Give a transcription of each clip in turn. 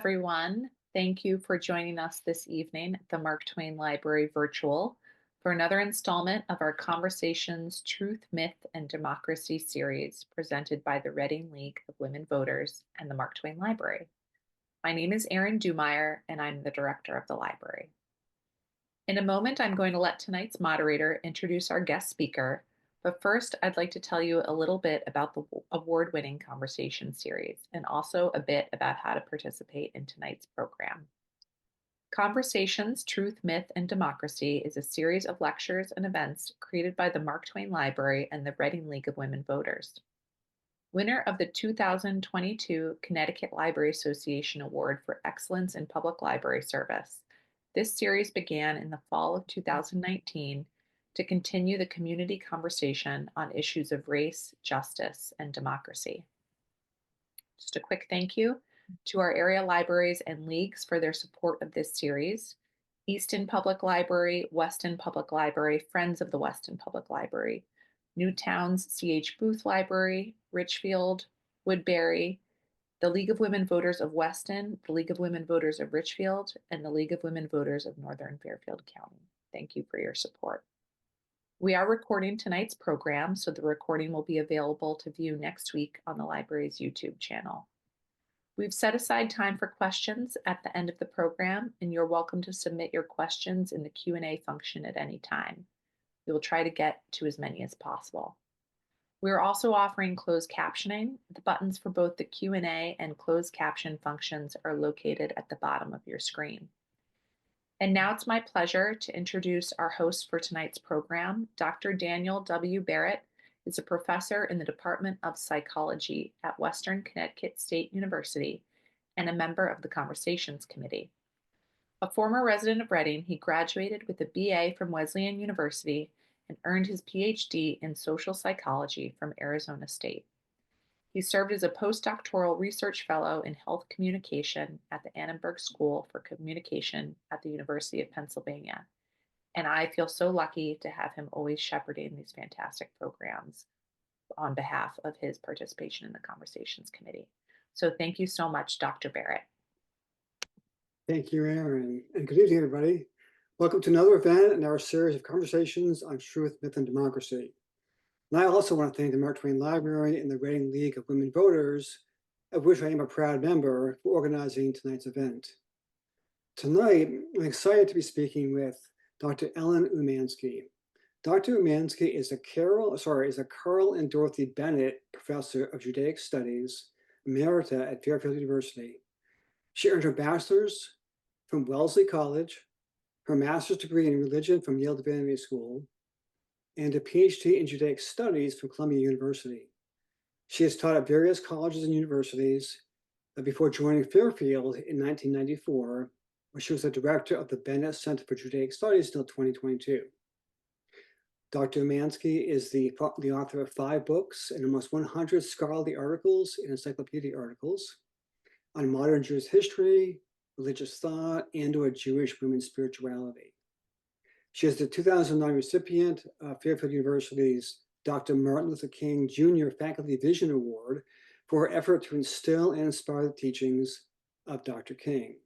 everyone. Thank you for joining us this evening at the Mark Twain Library Virtual for another installment of our Conversations, Truth, Myth, and Democracy series presented by the Reading League of Women Voters and the Mark Twain Library. My name is Erin Dumeyer, and I'm the director of the library. In a moment, I'm going to let tonight's moderator introduce our guest speaker, but first, I'd like to tell you a little bit about the award-winning conversation series and also a bit about how to participate in tonight's program. Conversations, Truth, Myth, and Democracy is a series of lectures and events created by the Mark Twain Library and the Reading League of Women Voters. Winner of the 2022 Connecticut Library Association Award for Excellence in Public Library Service, this series began in the fall of 2019 to continue the community conversation on issues of race, justice, and democracy. Just a quick thank you to our area libraries and leagues for their support of this series. Easton Public Library, Weston Public Library, Friends of the Weston Public Library, Newtown's C.H. Booth Library, Richfield, Woodbury, the League of Women Voters of Weston, the League of Women Voters of Richfield, and the League of Women Voters of Northern Fairfield County. Thank you for your support. We are recording tonight's program, so the recording will be available to view next week on the library's YouTube channel. We've set aside time for questions at the end of the program, and you're welcome to submit your questions in the Q&A function at any time. We will try to get to as many as possible. We are also offering closed captioning. The buttons for both the Q&A and closed caption functions are located at the bottom of your screen. And now it's my pleasure to introduce our host for tonight's program. Dr. Daniel W. Barrett is a professor in the Department of Psychology at Western Connecticut State University and a member of the Conversations Committee. A former resident of Reading, he graduated with a BA from Wellesley University and earned his PhD in social psychology from Arizona State. He served as a postdoctoral research fellow in health communication at the Annenberg School for Communication at the University of Pennsylvania. And I feel so lucky to have him always shepherding these fantastic programs on behalf of his participation in the Conversations Committee. So thank you so much, Dr. Barrett. Thank you, Erin, and good evening, everybody. Welcome to another event in our series of conversations on truth, myth, and democracy. And I also want to thank the Mark Twain Library and the Reading League of Women Voters, of which I am a proud member, for organizing tonight's event. Tonight, I'm excited to be speaking with Dr. Ellen Umansky. Dr. Umansky is a Carl and Dorothy Bennett Professor of Judaic Studies, emerita at Fairfield University. She earned her bachelor's from Wellesley College, her master's degree in religion from Yale Divinity School, and a PhD in Judaic Studies from Columbia University. She has taught at various colleges and universities before joining Fairfield in 1994, where she was the director of the Bennett Center for Judaic Studies until 2022. Dr. Umansky is the author of 5 books and almost 100 scholarly articles and encyclopedia articles on modern Jewish history, religious thought, and/or Jewish women's spirituality. She is the 2009 recipient of Fairfield University's Dr. Martin Luther King Jr. Faculty Vision Award for her effort to instill and inspire the teachings of Dr. King.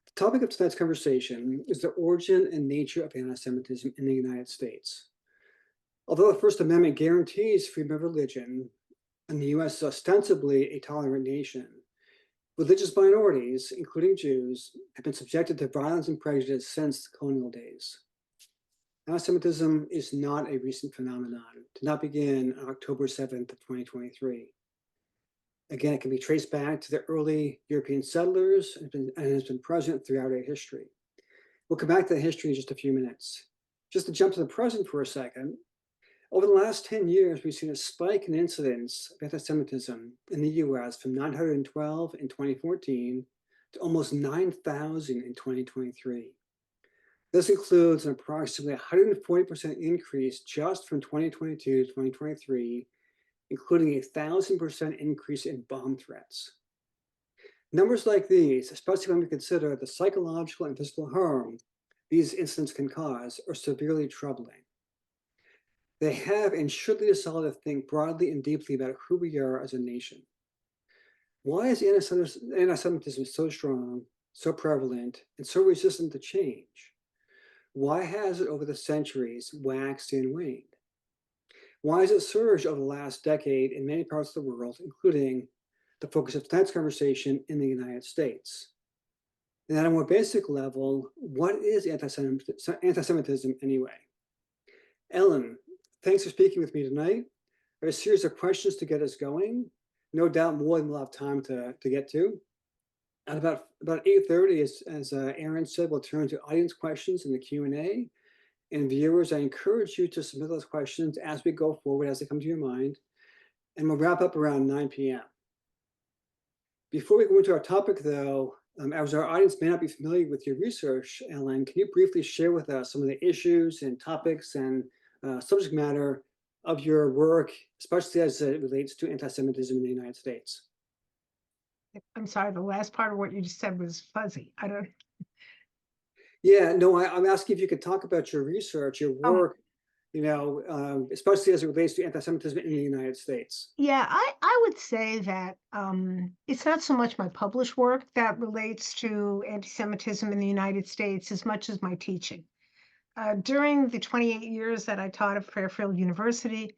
The topic of tonight's conversation is the origin and nature of anti-Semitism in the United States. Although the First Amendment guarantees freedom of religion, and the U.S. is ostensibly a tolerant nation, religious minorities, including Jews, have been subjected to violence and prejudice since the colonial days. Anti-Semitism is not a recent phenomenon. It did not begin on October 7th of 2023. Again, it can be traced back to the early European settlers and has been present throughout our history. We'll come back to the history in just a few minutes. Just to jump to the present for a second, over the last 10 years, we've seen a spike in incidents of anti-Semitism in the US from 912 in 2014 to almost 9,000 in 2023. This includes an approximately 140% increase just from 2022 to 2023, including a 1,000% increase in bomb threats. Numbers like these, especially when we consider the psychological and physical harm these incidents can cause, are severely troubling. They have and should lead us all to think broadly and deeply about who we are as a nation. Why is anti-Semitism so strong, so prevalent, and so resistant to change? Why has it over the centuries waxed and waned? Why has it surged over the last decade in many parts of the world, including the focus of tonight's conversation in the United States? And at a more basic level, what is anti-Semitism anyway? Ellen, thanks for speaking with me tonight. I have a series of questions to get us going. No doubt more than we'll have time to get to. At about 8:30, as Aaron said, we'll turn to audience questions in the Q&A. And viewers, I encourage you to submit those questions as we go forward, as they come to your mind. And we'll wrap up around 9 p.m. Before we go into our topic, though, as our audience may not be familiar with your research, Ellen, can you briefly share with us some of the issues and topics and subject matter of your work, especially as it relates to anti-Semitism in the United States? I'm sorry, the last part of what you just said was fuzzy. I don't. Yeah, no, I'm asking if you could talk about your research, your work, especially as it relates to anti-Semitism in the United States. Yeah, I would say that it's not so much my published work that relates to anti-Semitism in the United States as much as my teaching. During the 28 years that I taught at Fairfield University,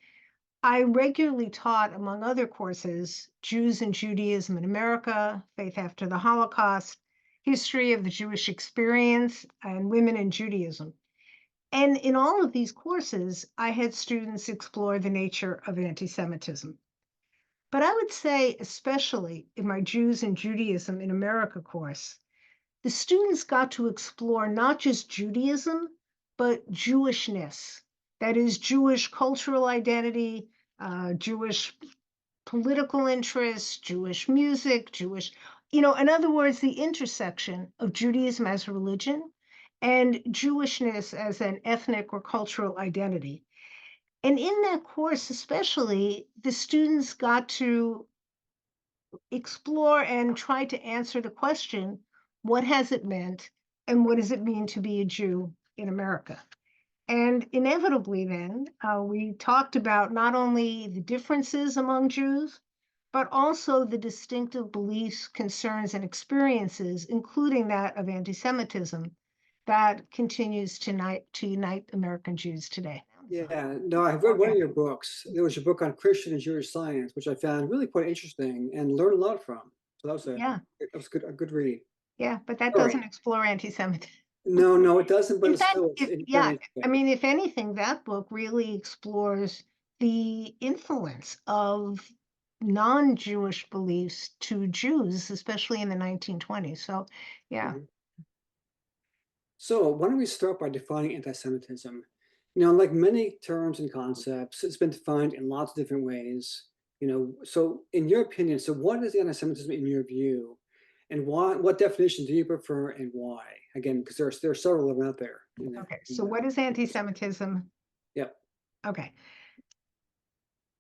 I regularly taught, among other courses, Jews and Judaism in America, Faith After the Holocaust, History of the Jewish Experience, and Women in Judaism. And in all of these courses, I had students explore the nature of anti-Semitism. But I would say, especially in my Jews and Judaism in America course, the students got to explore not just Judaism, but Jewishness. That is Jewish cultural identity, Jewish political interests, Jewish music, in other words, the intersection of Judaism as a religion and Jewishness as an ethnic or cultural identity. And in that course, especially, the students got to explore and try to answer the question, what has it meant and what does it mean to be a Jew in America? And inevitably then, we talked about not only the differences among Jews, but also the distinctive beliefs, concerns, and experiences, including that of anti-Semitism, that continues to unite American Jews today. Yeah, no, I've read one of your books. There was your book on Christian and Jewish science, which I found really quite interesting and learned a lot from. So Yeah, a good read. yeah, but that All right. doesn't explore anti-Semitism. No, it doesn't, but In it's fact, still it's very interesting. if anything, that book really explores the influence of non-Jewish beliefs to Jews, especially in the 1920s. So, yeah. Mhm. So why don't we start by defining anti-Semitism? Like many terms and concepts, it's been defined in lots of different ways. So in your opinion, so what is anti-Semitism in your view? And what definition do you prefer and why? Again, because there are several of them out there. Okay. So what is anti-Semitism? Yep. Okay.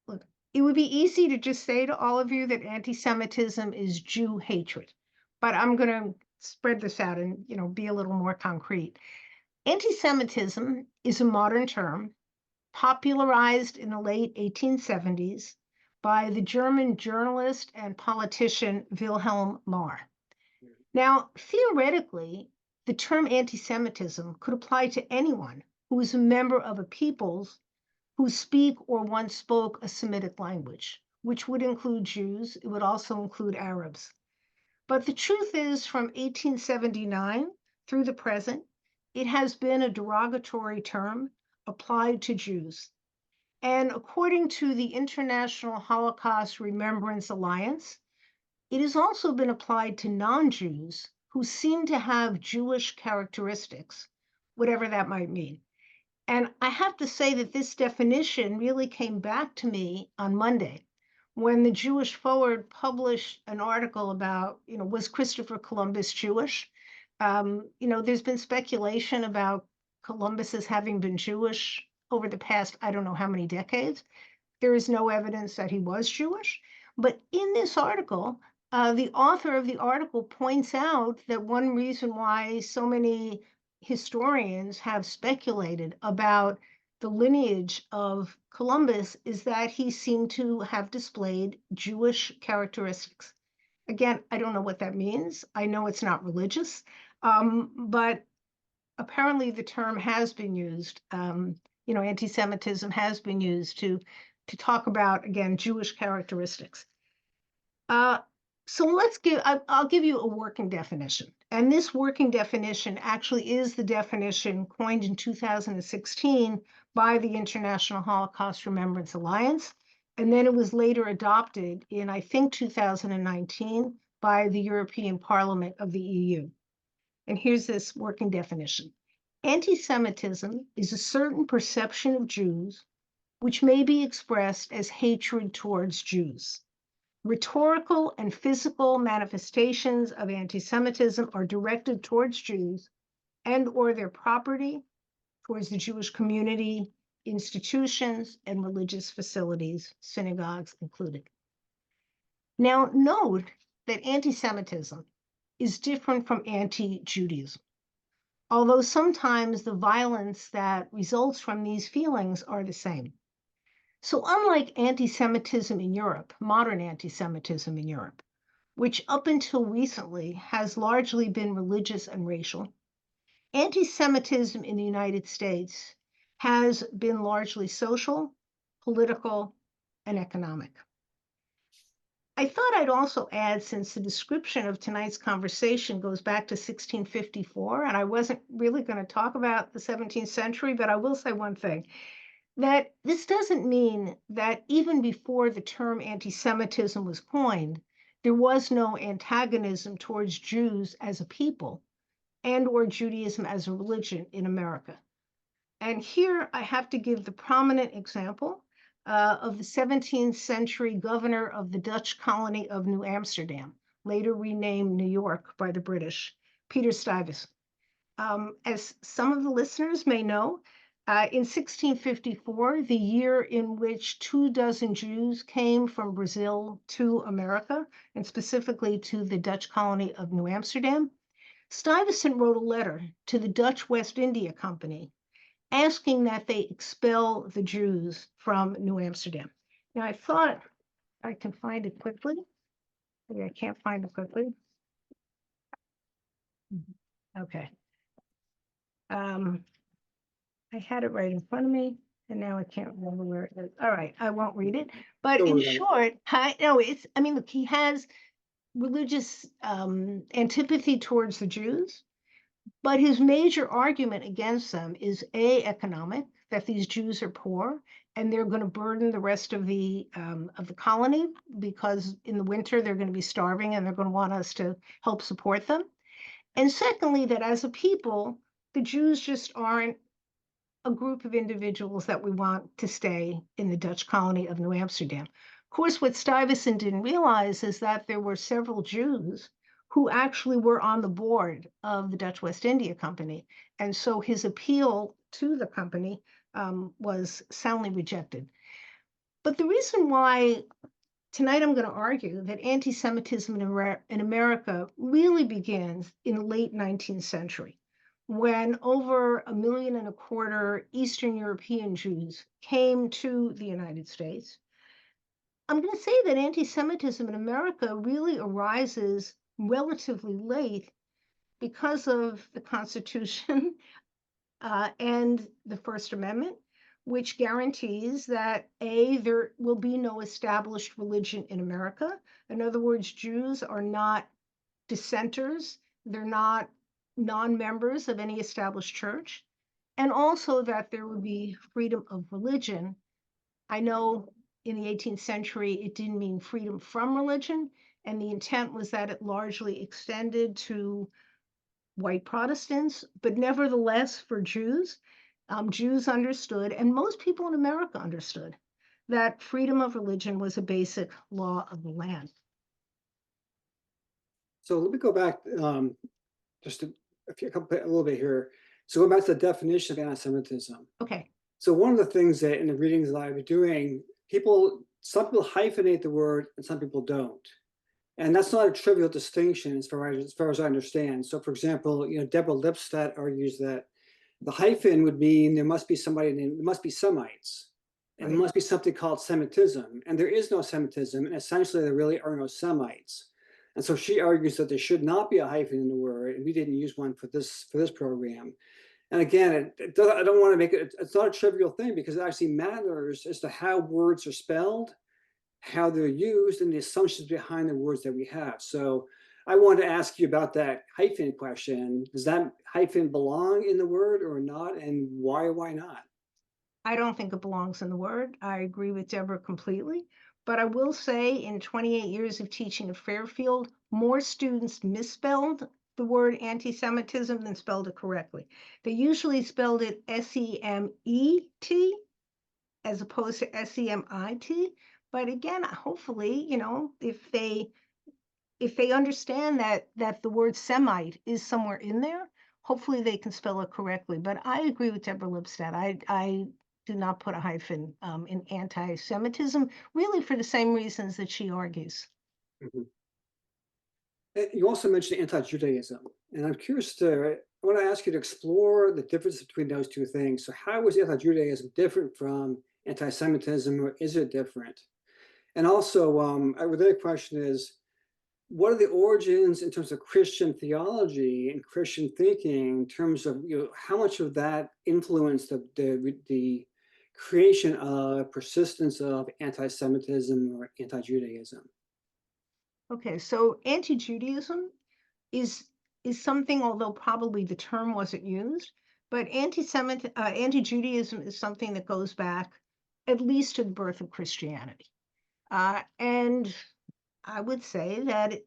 Look, it would be easy to just say to all of you that anti-Semitism is Jew hatred, but I'm going to spread this out and, be a little more concrete. Anti-Semitism is a modern term popularized in the late 1870s by the German journalist and politician Wilhelm Marr. Now, theoretically, the term anti-Semitism could apply to anyone who is a member of a people's who speak or once spoke a Semitic language, which would include Jews. It would also include Arabs. But the truth is, from 1879 through the present, it has been a derogatory term applied to Jews. And according to the International Holocaust Remembrance Alliance, it has also been applied to non-Jews who seem to have Jewish characteristics, whatever that might mean. And I have to say that this definition really came back to me on Monday when the Jewish Forward published an article about, was Christopher Columbus Jewish? There's been speculation about Columbus as having been Jewish over the past, I don't know how many decades. There is no evidence that he was Jewish. But in this article, the author of the article points out that one reason why so many historians have speculated about the lineage of Columbus is that he seemed to have displayed Jewish characteristics. Again, I don't know what that means. I know it's not religious, but apparently the term has been used. Anti-Semitism has been used to talk about, again, Jewish characteristics. So I'll give you a working definition. And this working definition actually is the definition coined in 2016 by the International Holocaust Remembrance Alliance. And then it was later adopted in, I think, 2019 by the European Parliament of the EU. And here's this working definition. Anti-Semitism is a certain perception of Jews which may be expressed as hatred towards Jews. Rhetorical and physical manifestations of anti-Semitism are directed towards Jews and or their property, towards the Jewish community, institutions, and religious facilities, synagogues included. Now, note that anti-Semitism is different from anti-Judaism, although sometimes the violence that results from these feelings are the same. So unlike anti-Semitism in Europe, modern anti-Semitism in Europe, which up until recently has largely been religious and racial, anti-Semitism in the United States has been largely social, political, and economic. I thought I'd also add, since the description of tonight's conversation goes back to 1654, and I wasn't really going to talk about the 17th century, but I will say one thing, that this doesn't mean that even before the term anti-Semitism was coined, there was no antagonism towards Jews as a people and or Judaism as a religion in America. And here I have to give the prominent example of the 17th century governor of the Dutch colony of New Amsterdam, later renamed New York by the British, Peter Stuyvesant. As some of the listeners may know, in 1654, the year in which 24 Jews came from Brazil to America, and specifically to the Dutch colony of New Amsterdam, Stuyvesant wrote a letter to the Dutch West India Company asking that they expel the Jews from New Amsterdam. Now, I thought I can find it quickly. Maybe I can't find it quickly. Okay. I had it right in front of me, and now I can't remember where it is. All right, I won't read it. But in short, look, he has religious antipathy towards the Jews, but his major argument against them is economic, that these Jews are poor and they're going to burden the rest of the colony because in the winter they're going to be starving and they're going to want us to help support them. And secondly, that as a people, the Jews just aren't a group of individuals that we want to stay in the Dutch colony of New Amsterdam. Of course, what Stuyvesant didn't realize is that there were several Jews who actually were on the board of the Dutch West India Company. And so his appeal to the company was soundly rejected. But the reason why tonight I'm going to argue that anti-Semitism in America really begins in the late 19th century, when over 1.25 million Eastern European Jews came to the United States. I'm going to say that anti-Semitism in America really arises relatively late because of the Constitution and the First Amendment, which guarantees that there will be no established religion in America. In other words, Jews are not dissenters. They're not non-members of any established church, and also that there would be freedom of religion. I know in the 18th century, it didn't mean freedom from religion, and the intent was that it largely extended to white Protestants, but nevertheless, for Jews, Jews understood, and most people in America understood, that freedom of religion was a basic law of the land. So let me go back just a little bit here. So going back to the definition of anti-Semitism. Okay. So one of the things that in the readings that I've been doing, some people hyphenate the word and some people don't. And that's not a trivial distinction as far as I understand. So for example, Deborah Lipstadt argues that the hyphen would mean there must be Semites. And there must be something called Semitism. And there is no Semitism. And essentially there really are no Semites. And so she argues that there should not be a hyphen in the word, and we didn't use one for this program. And again, I don't want to make it, it's not a trivial thing because it actually matters as to how words are spelled, how they're used, and the assumptions behind the words that we have. So I wanted to ask you about that hyphen question. Does that hyphen belong in the word or not? And why or why not? I don't think it belongs in the word. I agree with Deborah completely. But I will say in 28 years of teaching at Fairfield, more students misspelled the word anti-Semitism than spelled it correctly. They usually spelled it S-E-M-E-T as opposed to S-E-M-I-T. But again, hopefully, if they understand that the word Semite is somewhere in there, hopefully they can spell it correctly. But I agree with Deborah Lipstadt. I do not put a hyphen in anti-Semitism, really for the same reasons that she argues. Mhm. You also mentioned anti-Judaism, and I want to ask you to explore the difference between those two things. So how is anti-Judaism different from anti-Semitism, or is it different? And also, a related question is, what are the origins in terms of Christian theology and Christian thinking in terms of how much of that influenced the creation of persistence of anti-Semitism or anti-Judaism? Okay, so anti-Judaism is something, although probably the term wasn't used, but anti-Judaism is something that goes back at least to the birth of Christianity. And I would say that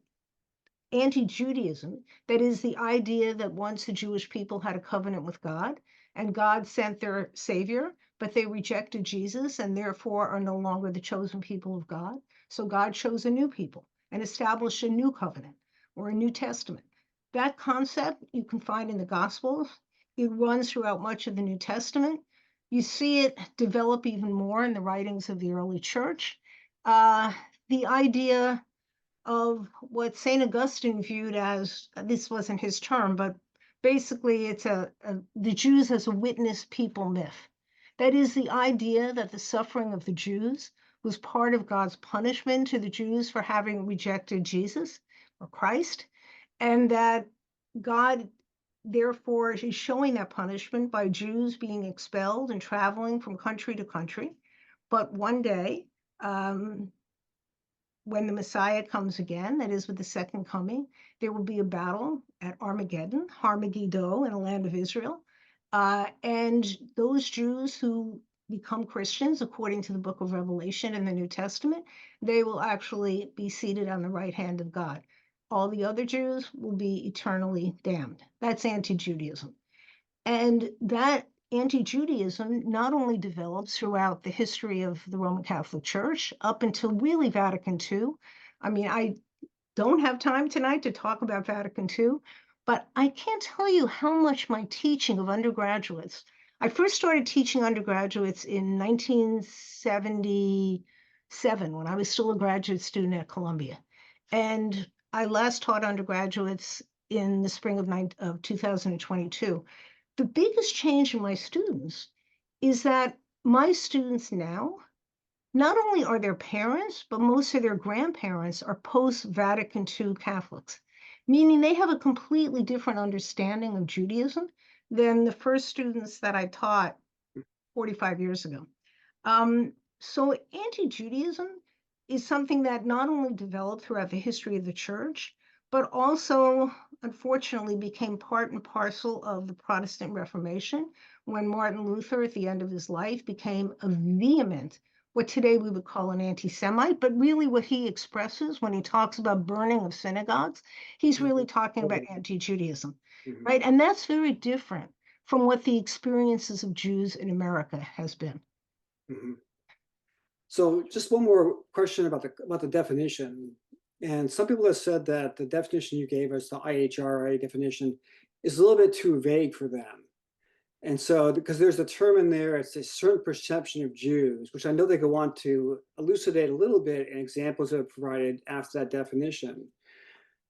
anti-Judaism, that is the idea that once the Jewish people had a covenant with God and God sent their savior, but they rejected Jesus and therefore are no longer the chosen people of God. So God chose a new people and established a new covenant or a New Testament. That concept you can find in the Gospels. It runs throughout much of the New Testament. You see it develop even more in the writings of the early church. The idea of what St. Augustine viewed as, this wasn't his term, but basically it's the Jews as a witness people myth. That is the idea that the suffering of the Jews was part of God's punishment to the Jews for having rejected Jesus or Christ, and that God therefore is showing that punishment by Jews being expelled and traveling from country to country. But one day, when the Messiah comes again, that is with the second coming, there will be a battle at Armageddon, Har-Megiddo, in the land of Israel. And those Jews who become Christians, according to the book of Revelation in the New Testament, they will actually be seated on the right hand of God. All the other Jews will be eternally damned. That's anti-Judaism. And that anti-Judaism not only develops throughout the history of the Roman Catholic Church up until really Vatican II. I mean, I don't have time tonight to talk about Vatican II, but I can't tell you how much my teaching of undergraduates. I first started teaching undergraduates in 1977 when I was still a graduate student at Columbia. And I last taught undergraduates in the spring of 2022. The biggest change in my students is that my students now, not only are their parents, but most of their grandparents are post-Vatican II Catholics, meaning they have a completely different understanding of Judaism than the first students that I taught 45 years ago. So anti-Judaism is something that not only developed throughout the history of the church, but also, unfortunately, became part and parcel of the Protestant Reformation when Martin Luther, at the end of his life, became a vehement, what today we would call an anti-Semite, but really what he expresses when he talks about burning of synagogues, he's really talking about anti-Judaism, right? And that's very different from what the experiences of Jews in America has been. Mm-hmm. So just one more question about the definition. And some people have said that the definition you gave us, the IHRA definition, is a little bit too vague for them. And so, because there's a term in there, it's a certain perception of Jews, which I know they go on to elucidate a little bit in examples that are provided after that definition.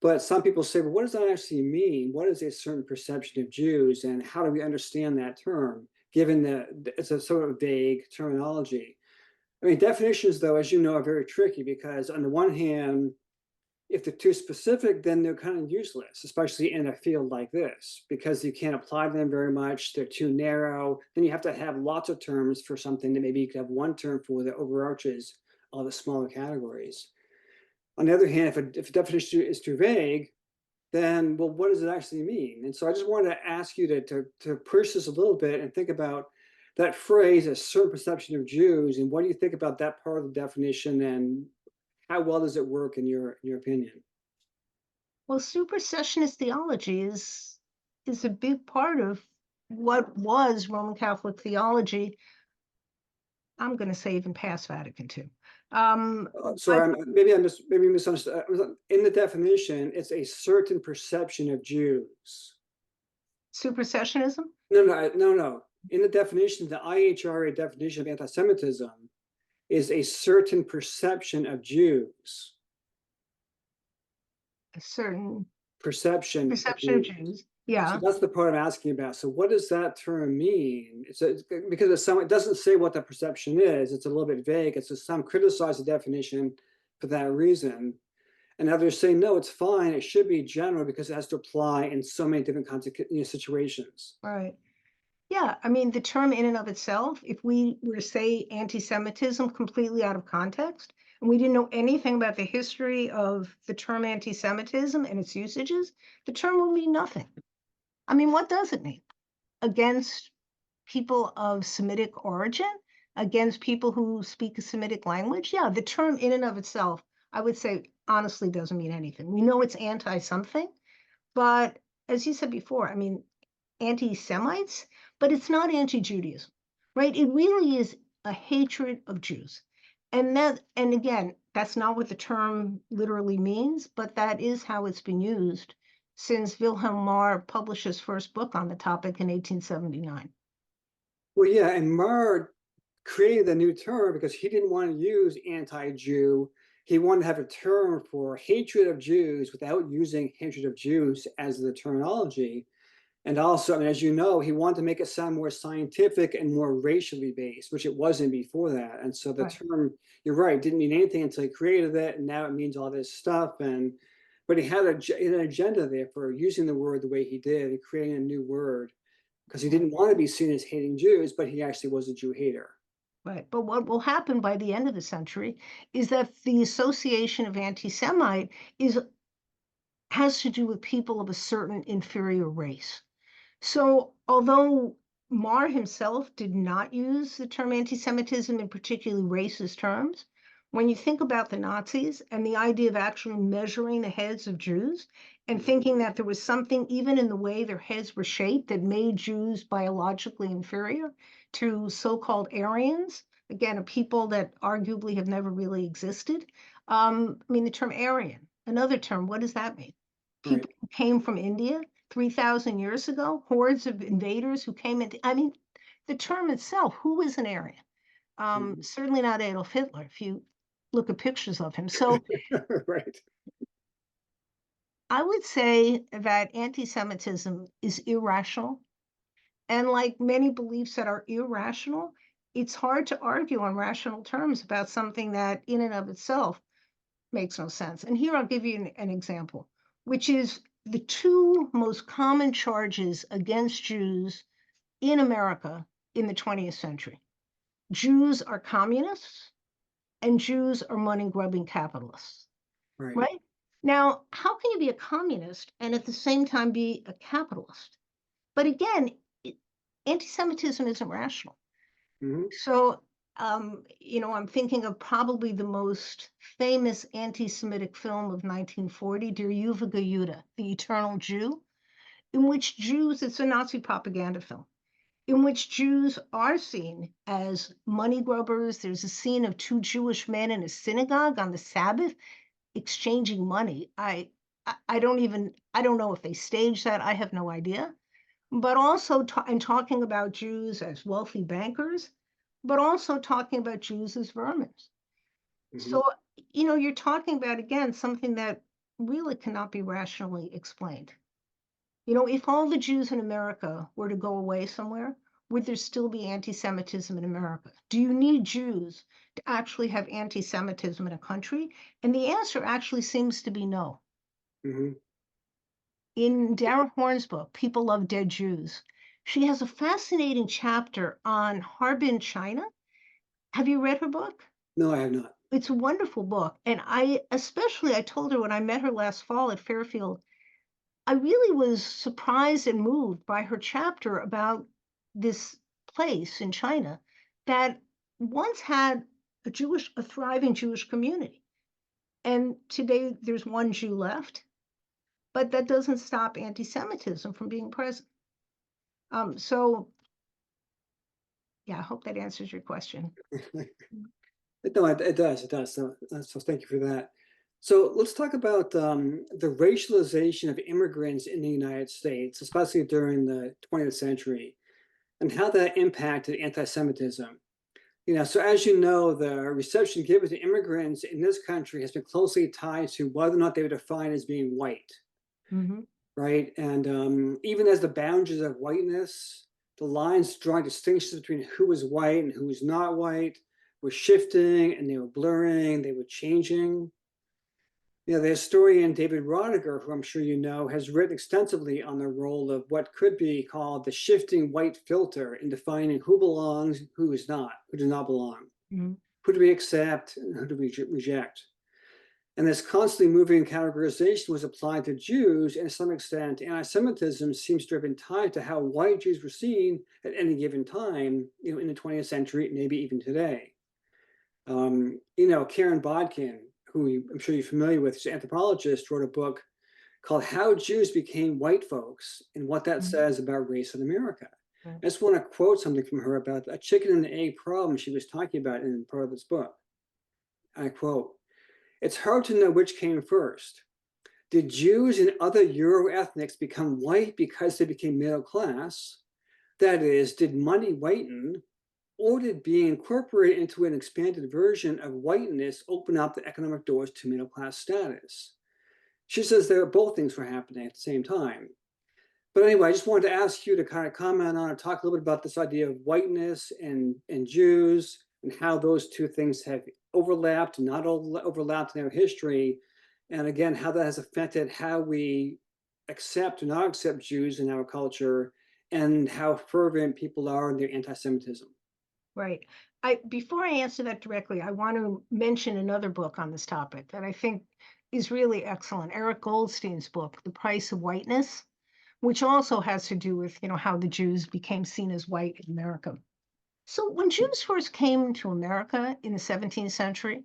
But some people say, well, what does that actually mean? What is a certain perception of Jews? And how do we understand that term, given that it's a sort of vague terminology? I mean, definitions, though, as you know, are very tricky because on the one hand, if they're too specific, then they're kind of useless, especially in a field like this, because you can't apply them very much. They're too narrow. Then you have to have lots of terms for something that maybe you could have one term for that overarches all the smaller categories. On the other hand, if a definition is too vague, then, well, what does it actually mean? And so I just wanted to ask you to push this a little bit and think about that phrase, a certain perception of Jews, and what do you think about that part of the definition, and how well does it work in your opinion? Well, supersessionist theology is a big part of what was Roman Catholic theology. I'm going to say even past Vatican II. Sorry, maybe misunderstood. In the definition, it's a certain perception of Jews. Supersessionism? No. In the definition, the IHRA definition of anti-Semitism is a certain perception of Jews. A certain Perception of Jews. Jews. Yeah. So that's the part I'm asking about. So what does that term mean? Because it doesn't say what the perception is. It's a little bit vague. It's just some criticize the definition for that reason. And others say, no, it's fine. It should be general because it has to apply in so many different kinds of situations. Right. Yeah. I mean, the term in and of itself, if we were to say anti-Semitism completely out of context, and we didn't know anything about the history of the term anti-Semitism and its usages, the term would mean nothing. I mean, what does it mean? Against people of Semitic origin? Against people who speak a Semitic language? Yeah, the term in and of itself, I would say, honestly doesn't mean anything. We know it's anti-something, but as you said before, I mean, anti-Semites, but it's not anti-Judaism, right? It really is a hatred of Jews. And again, that's not what the term literally means, but that is how it's been used since Wilhelm Marr published his first book on the topic in 1879. Well, yeah, and Marr created a new term because he didn't want to use anti-Jew. He wanted to have a term for hatred of Jews without using hatred of Jews as the terminology. And also, I mean, as you know, he wanted to make it sound more scientific and more racially based, which it wasn't before that. And so the term, you're right, didn't mean anything until he created it, and now it means all this stuff. But he had an agenda there for using the word the way he did and creating a new word, because he didn't want to be seen as hating Jews, but he actually was a Jew hater. Right. But what will happen by the end of the century is that the association of anti-Semite has to do with people of a certain inferior race. So although Marr himself did not use the term anti-Semitism in particularly racist terms, when you think about the Nazis and the idea of actually measuring the heads of Jews and thinking that there was something even in the way their heads were shaped that made Jews biologically inferior to so-called Aryans, again, a people that arguably have never really existed. I mean, the term Aryan, another term, what does that mean? People who came from India 3,000 years ago, hordes of invaders who came into, I mean, the term itself, who is an Aryan? Certainly not Adolf Hitler, if you look at pictures of him. So Right. I would say that anti-Semitism is irrational. And like many beliefs that are irrational, it's hard to argue on rational terms about something that in and of itself makes no sense. And here I'll give you an example, which is the two most common charges against Jews in America in the 20th century. Jews are communists and Jews are money-grubbing capitalists, right? Now, how can you be a communist and at the same time be a capitalist? But again, anti-Semitism isn't rational. So, I'm thinking of probably the most famous anti-Semitic film of 1940, Der Ewige Jude, The Eternal Jew, in which Jews, it's a Nazi propaganda film, in which Jews are seen as money grubbers. There's a scene of two Jewish men in a synagogue on the Sabbath exchanging money. I don't know if they staged that. I have no idea. But also talking about Jews as wealthy bankers, but also talking about Jews as vermin. So, you're talking about, again, something that really cannot be rationally explained. If all the Jews in America were to go away somewhere, would there still be anti-Semitism in America? Do you need Jews to actually have anti-Semitism in a country? And the answer actually seems to be no. Mhm. In Dara Horn's book, People Love Dead Jews, she has a fascinating chapter on Harbin, China. Have you read her book? No, I have not. It's a wonderful book. And I told her when I met her last fall at Fairfield, I really was surprised and moved by her chapter about this place in China that once had a thriving Jewish community. And today there's one Jew left, but that doesn't stop anti-Semitism from being present. So yeah, I hope that answers your question. No, it does. It does. So thank you for that. So let's talk about the racialization of immigrants in the United States, especially during the 20th century, and how that impacted anti-Semitism. So as you know, the reception given to immigrants in this country has been closely tied to whether or not they were defined as being white, Mhm. right? And even as the boundaries of whiteness, the lines drawing distinctions between who was white and who was not white were shifting, and they were blurring, they were changing. The historian David Rodiger, who I'm sure you know, has written extensively on the role of what could be called the shifting white filter in defining who belongs, who is not, who does not belong, Mhm. who do we accept, and who do we reject. And this constantly moving categorization was applied to Jews, and to some extent, anti-Semitism seems to have been tied to how white Jews were seen at any given time, in the 20th century, maybe even today. Karen Bodkin, who I'm sure you're familiar with, she's an anthropologist, wrote a book called How Jews Became White Folks and What That Mhm. Says About Race in America. Right. I just want to quote something from her about a chicken and egg problem she was talking about in part of this book. I quote, "It's hard to know which came first. Did Jews and other Euro ethnics become white because they became middle class? That is, did money whiten? Or did being incorporated into an expanded version of whiteness open up the economic doors to middle class status?" She says both things were happening at the same time. But anyway, I just wanted to ask you to kind of comment on and talk a little bit about this idea of whiteness and Jews and how those two things have overlapped, not overlapped in their history, and again, how that has affected how we accept or not accept Jews in our culture, and how fervent people are in their anti-Semitism. Right. Before I answer that directly, I want to mention another book on this topic that I think is really excellent. Eric Goldstein's book, The Price of Whiteness, which also has to do with, how the Jews became seen as white in America. So when Jews first came to America in the 17th century,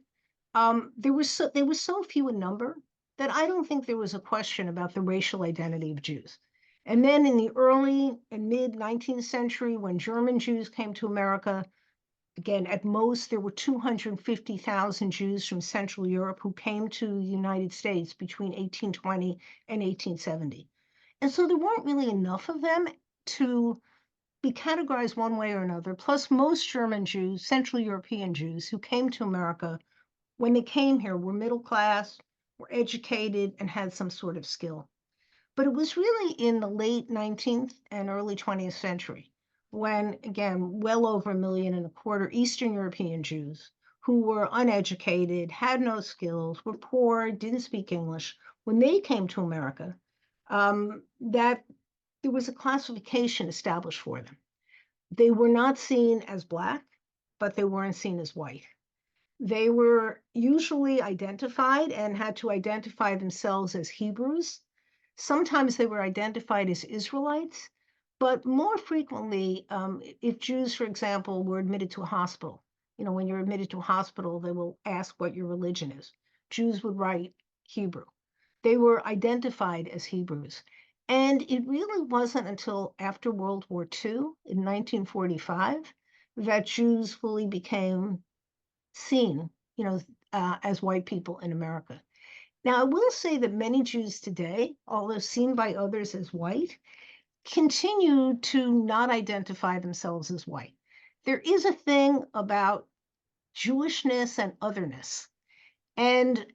they were so few in number that I don't think there was a question about the racial identity of Jews. And then in the early and mid 19th century, when German Jews came to America, again, at most, there were 250,000 Jews from Central Europe who came to the United States between 1820 and 1870. And so there weren't really enough of them to be categorized one way or another. Plus, most German Jews, Central European Jews who came to America, when they came here, were middle class, were educated, and had some sort of skill. But it was really in the late 19th and early 20th century when, again, well over 1.25 million Eastern European Jews who were uneducated, had no skills, were poor, didn't speak English, when they came to America, that there was a classification established for them. They were not seen as Black, but they weren't seen as white. They were usually identified and had to identify themselves as Hebrews. Sometimes they were identified as Israelites, but more frequently, if Jews, for example, were admitted to a hospital, when you're admitted to a hospital, they will ask what your religion is. Jews would write Hebrew. They were identified as Hebrews. And it really wasn't until after World War II in 1945 that Jews fully became seen, as white people in America. Now, I will say that many Jews today, although seen by others as white, continue to not identify themselves as white. There is a thing about Jewishness and otherness. And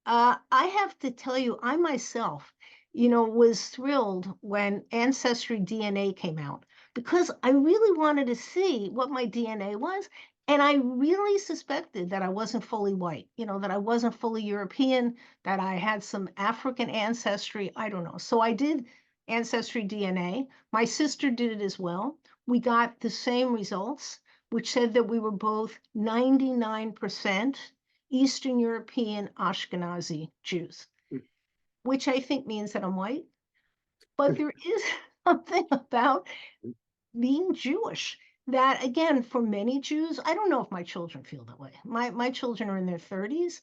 I have to tell you, I myself was thrilled when Ancestry DNA came out because I really wanted to see what my DNA was. And I really suspected that I wasn't fully white, that I wasn't fully European, that I had some African ancestry. I don't know. So I did Ancestry DNA. My sister did it as well. We got the same results, which said that we were both 99% Eastern European Ashkenazi Jews, which I think means that I'm white. But there is something about being Jewish that, again, for many Jews, I don't know if my children feel that way. My children are in their 30s.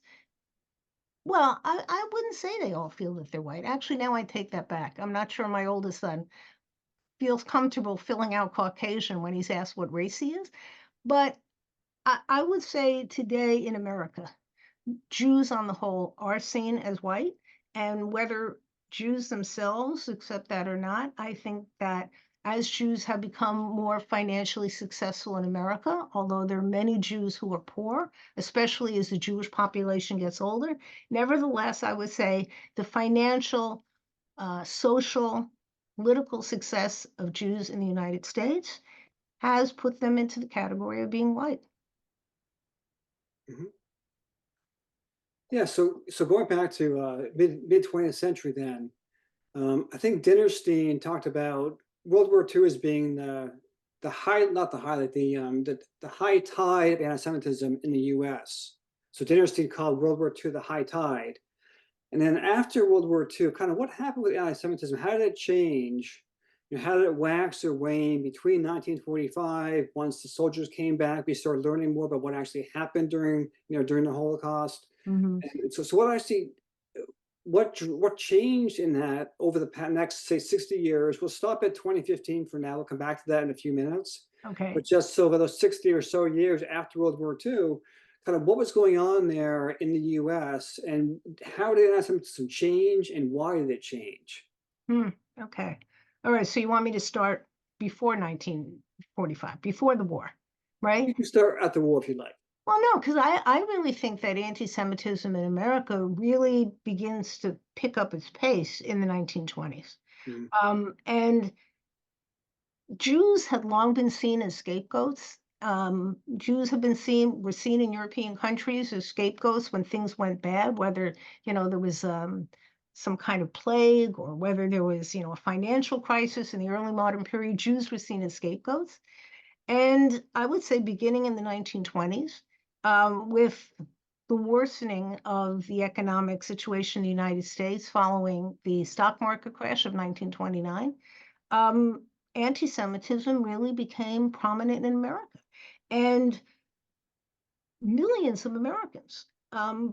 Well, I wouldn't say they all feel that they're white. Actually, now I take that back. I'm not sure my oldest son feels comfortable filling out Caucasian when he's asked what race he is. But I would say today in America, Jews on the whole are seen as white, and whether Jews themselves accept that or not, I think that as Jews have become more financially successful in America, although there are many Jews who are poor, especially as the Jewish population gets older, nevertheless, I would say the financial, social, political success of Jews in the United States has put them into the category of being white. Mhm. Yeah, so going back to mid 20th century, then I think Dinnerstein talked about World War II as being the high, not the highlight, the high tide of anti-Semitism in the U.S. So Dinnerstein called World War II the high tide, and then after World War II, kind of what happened with anti-Semitism? How did it change? How did it wax or wane between 1945? Once the soldiers came back, we started learning more about what actually happened during the Holocaust. Mm-hmm. And so what actually, what changed in that over the next, say, 60 years? We'll stop at 2015 for now. We'll come back to that in a few minutes. Okay. But just so over those 60 or so years after World War II, kind of what was going on there in the US and how did anti-Semitism change and why did it change? Okay. All right. So you want me to start before 1945, before the war, right? You can start at the war if you'd like. Well, no, because I really think that anti-Semitism in America really begins to pick up its pace in the 1920s. And Jews had long been seen as scapegoats. Jews were seen in European countries as scapegoats when things went bad, whether, there was some kind of plague or whether there was, a financial crisis in the early modern period. Jews were seen as scapegoats. And I would say beginning in the 1920s, with the worsening of the economic situation in the United States following the stock market crash of 1929, anti-Semitism really became prominent in America. And millions of Americans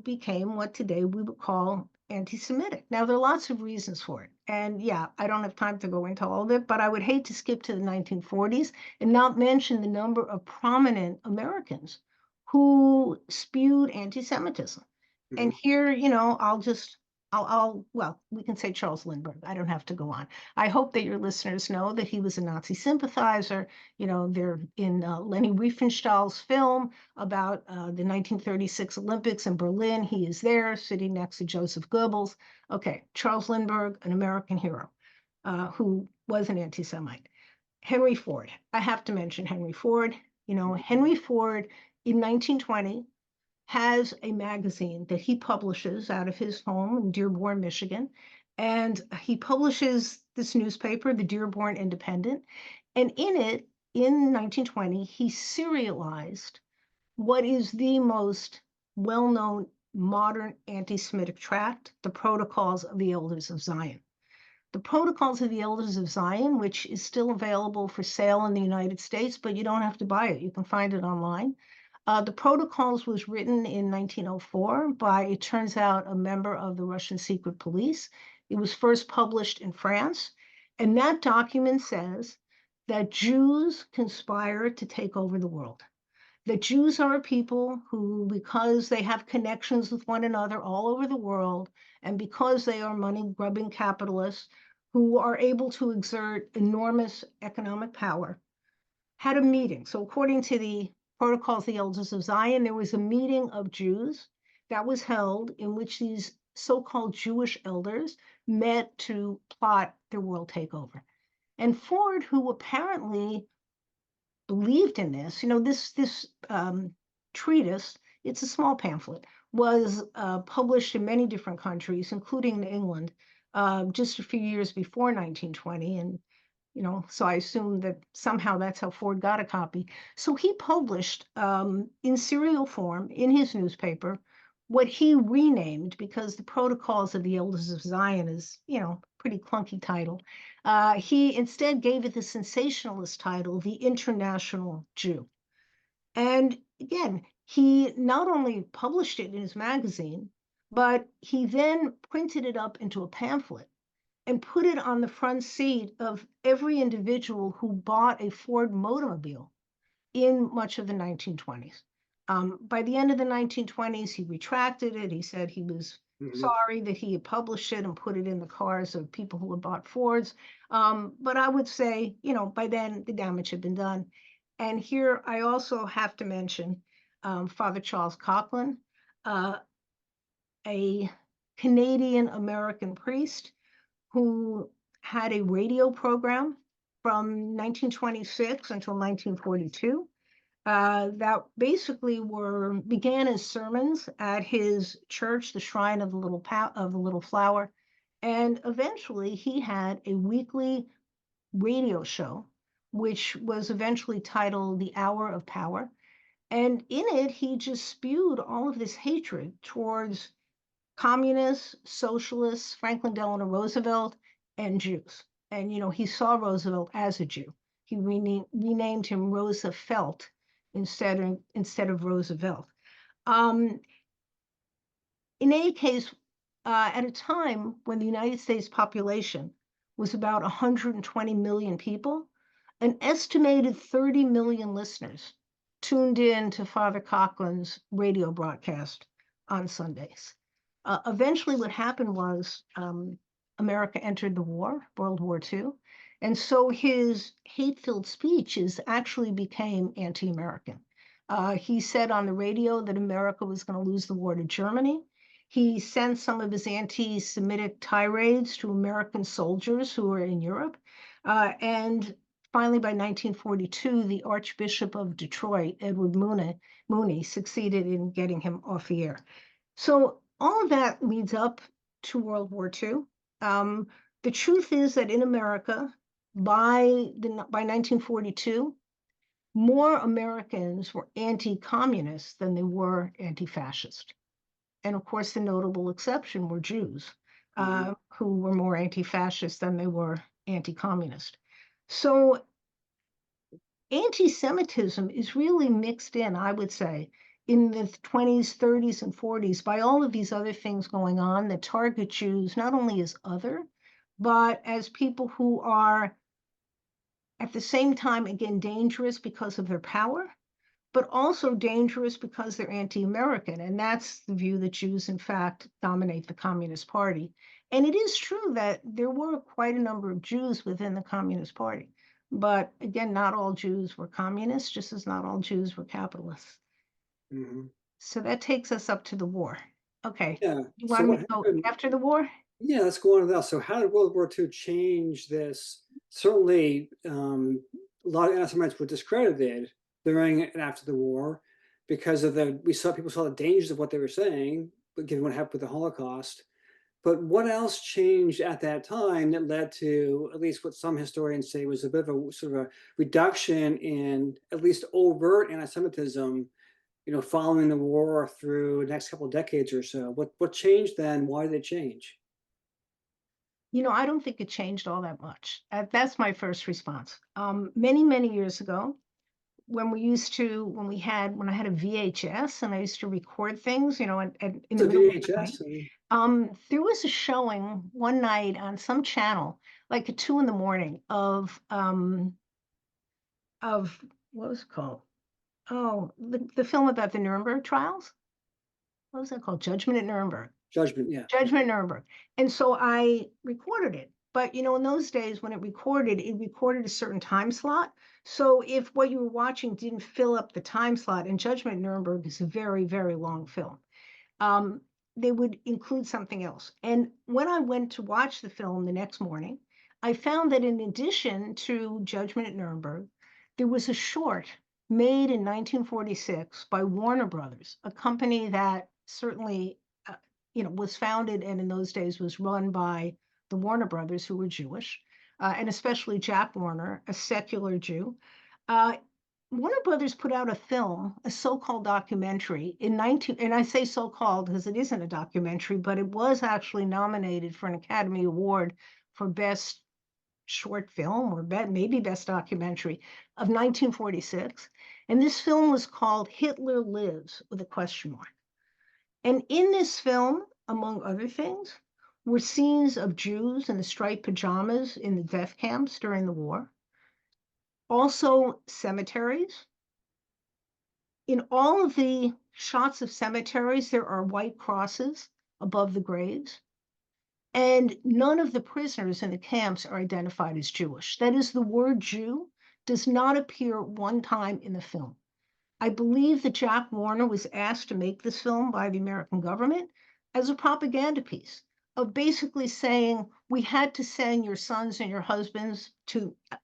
became what today we would call anti-Semitic. Now, there are lots of reasons for it. And yeah, I don't have time to go into all of it, but I would hate to skip to the 1940s and not mention the number of prominent Americans who spewed anti-Semitism. And here, well, we can say Charles Lindbergh. I don't have to go on. I hope that your listeners know that he was a Nazi sympathizer. They're in Leni Riefenstahl's film about the 1936 Olympics in Berlin. He is there sitting next to Joseph Goebbels. Okay, Charles Lindbergh, an American hero who was an anti-Semite. Henry Ford. I have to mention Henry Ford. Henry Ford in 1920 has a magazine that he publishes out of his home in Dearborn, Michigan. And he publishes this newspaper, the Dearborn Independent. And in it, in 1920, he serialized what is the most well-known modern anti-Semitic tract, the Protocols of the Elders of Zion. The Protocols of the Elders of Zion, which is still available for sale in the United States, but you don't have to buy it. You can find it online. The Protocols was written in 1904 by, it turns out, a member of the Russian secret police. It was first published in France. And that document says that Jews conspire to take over the world. That Jews are a people who, because they have connections with one another all over the world, and because they are money-grubbing capitalists who are able to exert enormous economic power, had a meeting. So according to the Protocols of the Elders of Zion, there was a meeting of Jews that was held in which these so-called Jewish elders met to plot their world takeover. And Ford, who apparently believed in this, this treatise, it's a small pamphlet, was published in many different countries, including England, just a few years before 1920. And so I assume that somehow that's how Ford got a copy. So he published in serial form in his newspaper what he renamed, because the Protocols of the Elders of Zion is, pretty clunky title. He instead gave it the sensationalist title, The International Jew. And again, he not only published it in his magazine, but he then printed it up into a pamphlet and put it on the front seat of every individual who bought a Ford motormobile in much of the 1920s. By the end of the 1920s, he retracted it. He said he was sorry that he had published it and put it in the cars of people who had bought Fords. But I would say, by then the damage had been done. And here I also have to mention Father Charles Coughlin, a Canadian-American priest who had a radio program from 1926 until 1942 that basically began as sermons at his church, the Shrine of the Little Flower, and eventually he had a weekly radio show, which was eventually titled The Hour of Power. And in it, he just spewed all of this hatred towards communists, socialists, Franklin Delano Roosevelt, and Jews. And, he saw Roosevelt as a Jew. He renamed him Roosevelt instead of Roosevelt. In any case, at a time when the United States population was about 120 million people, an estimated 30 million listeners tuned in to Father Coughlin's radio broadcast on Sundays. Eventually, what happened was America entered the war, World War II, and so his hate-filled speeches actually became anti-American. He said on the radio that America was going to lose the war to Germany. He sent some of his anti-Semitic tirades to American soldiers who were in Europe. And finally, by 1942, the Archbishop of Detroit, Edward Mooney, succeeded in getting him off the air. So all of that leads up to World War II. The truth is that in America, by 1942, more Americans were anti-communist than they were anti-fascist. And of course, the notable exception were Jews, who were more anti-fascist than they were anti-communist. So anti-Semitism is really mixed in, I would say, in the 20s, 30s, and 40s by all of these other things going on that target Jews not only as other, but as people who are at the same time, again, dangerous because of their power, but also dangerous because they're anti-American. And that's the view that Jews, in fact, dominate the Communist Party. And it is true that there were quite a number of Jews within the Communist Party. But again, not all Jews were communists, just as not all Jews were capitalists. So that takes us up to the war. Okay. Yeah. You want me to go after the war? Yeah, let's go on to that. So how did World War II change this? Certainly, a lot of anti-Semites were discredited during and after the war because of people saw the dangers of what they were saying, given what happened with the Holocaust. But what else changed at that time that led to, at least what some historians say, was a bit of a sort of a reduction in at least overt anti-Semitism, following the war through the next couple of decades or so? What changed then? Why did it change? I don't think it changed all that much. That's my first response. Many, many years ago, when I had a VHS and I used to record things, in the middle of the night, there was a showing one night on some channel, like at 2 a.m, of what was it called? Oh, the film about the Nuremberg trials. What was that called? Judgment at Nuremberg. Judgment, yeah. Judgment at Nuremberg. And so I recorded it. But, in those days when it recorded a certain time slot. So if what you were watching didn't fill up the time slot, and Judgment at Nuremberg is a very, very long film, they would include something else. And when I went to watch the film the next morning, I found that in addition to Judgment at Nuremberg, there was a short made in 1946 by Warner Brothers, a company that certainly, was founded and in those days was run by the Warner Brothers, who were Jewish, and especially Jack Warner, a secular Jew. Warner Brothers put out a film, a so-called documentary and I say so-called because it isn't a documentary, but it was actually nominated for an Academy Award for Best Short Film or maybe Best Documentary of 1946. And this film was called Hitler Lives with a question mark. And in this film, among other things, were scenes of Jews in the striped pajamas in the death camps during the war. Also, cemeteries. In all of the shots of cemeteries, there are white crosses above the graves. And none of the prisoners in the camps are identified as Jewish. That is, the word Jew does not appear one time in the film. I believe that Jack Warner was asked to make this film by the American government as a propaganda piece of basically saying, we had to send your sons and your husbands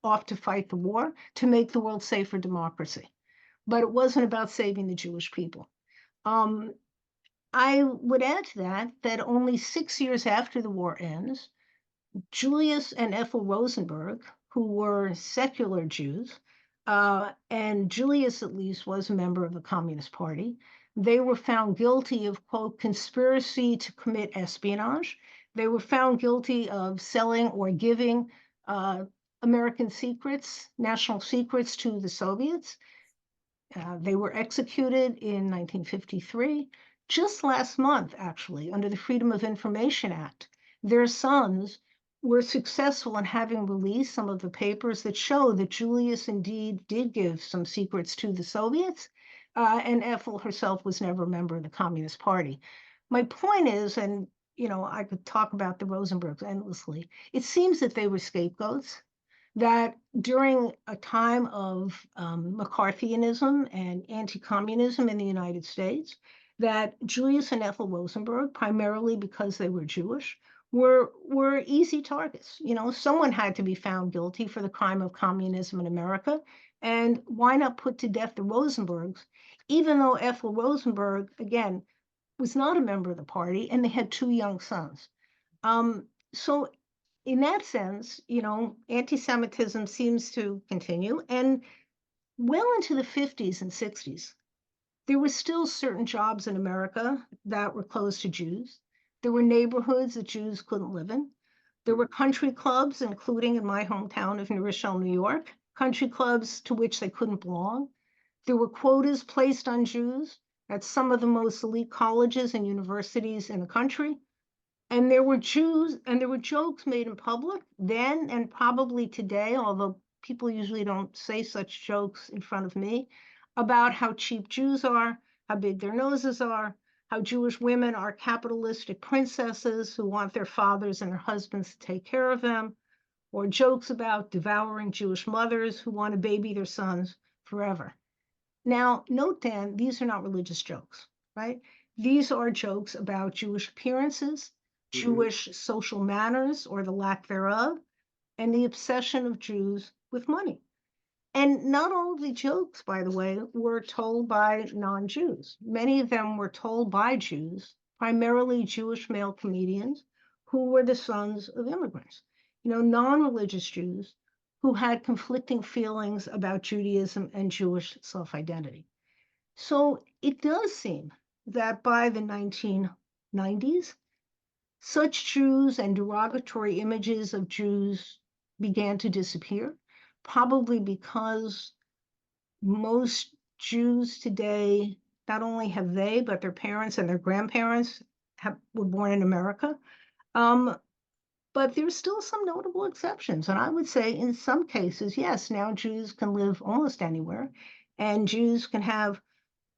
off to fight the war to make the world safe for democracy. But it wasn't about saving the Jewish people. I would add to that only 6 years after the war ends, Julius and Ethel Rosenberg, who were secular Jews, and Julius at least was a member of the Communist Party, they were found guilty of, quote, conspiracy to commit espionage. They were found guilty of selling or giving American secrets, national secrets, to the Soviets. They were executed in 1953. Just last month, actually, under the Freedom of Information Act, their sons were successful in having released some of the papers that show that Julius indeed did give some secrets to the Soviets, and Ethel herself was never a member of the Communist Party. My point is, and I could talk about the Rosenbergs endlessly, it seems that they were scapegoats, that during a time of McCarthyism and anti-communism in the United States, that Julius and Ethel Rosenberg, primarily because they were Jewish, were easy targets. Someone had to be found guilty for the crime of communism in America, and why not put to death the Rosenbergs, even though Ethel Rosenberg, again, was not a member of the party, and they had 2 young sons. So in that sense, anti-Semitism seems to continue. And well into the 50s and 60s, there were still certain jobs in America that were closed to Jews. There were neighborhoods that Jews couldn't live in. There were country clubs, including in my hometown of New Rochelle, New York, country clubs to which they couldn't belong. There were quotas placed on Jews at some of the most elite colleges and universities in the country. And there were jokes made in public then and probably today, although people usually don't say such jokes in front of me, about how cheap Jews are, how big their noses are, how Jewish women are capitalistic princesses who want their fathers and their husbands to take care of them, or jokes about devouring Jewish mothers who want to baby their sons forever. Now, note, Dan, these are not religious jokes, right? These are jokes about Jewish appearances, Jewish social manners or the lack thereof, and the obsession of Jews with money. And not all of the jokes, by the way, were told by non-Jews. Many of them were told by Jews, primarily Jewish male comedians, who were the sons of immigrants, non-religious Jews who had conflicting feelings about Judaism and Jewish self-identity. So it does seem that by the 1990s, such Jews and derogatory images of Jews began to disappear, probably because most Jews today, not only have they, but their parents and their grandparents were born in America. But there's still some notable exceptions. And I would say in some cases, yes, now Jews can live almost anywhere, and Jews can have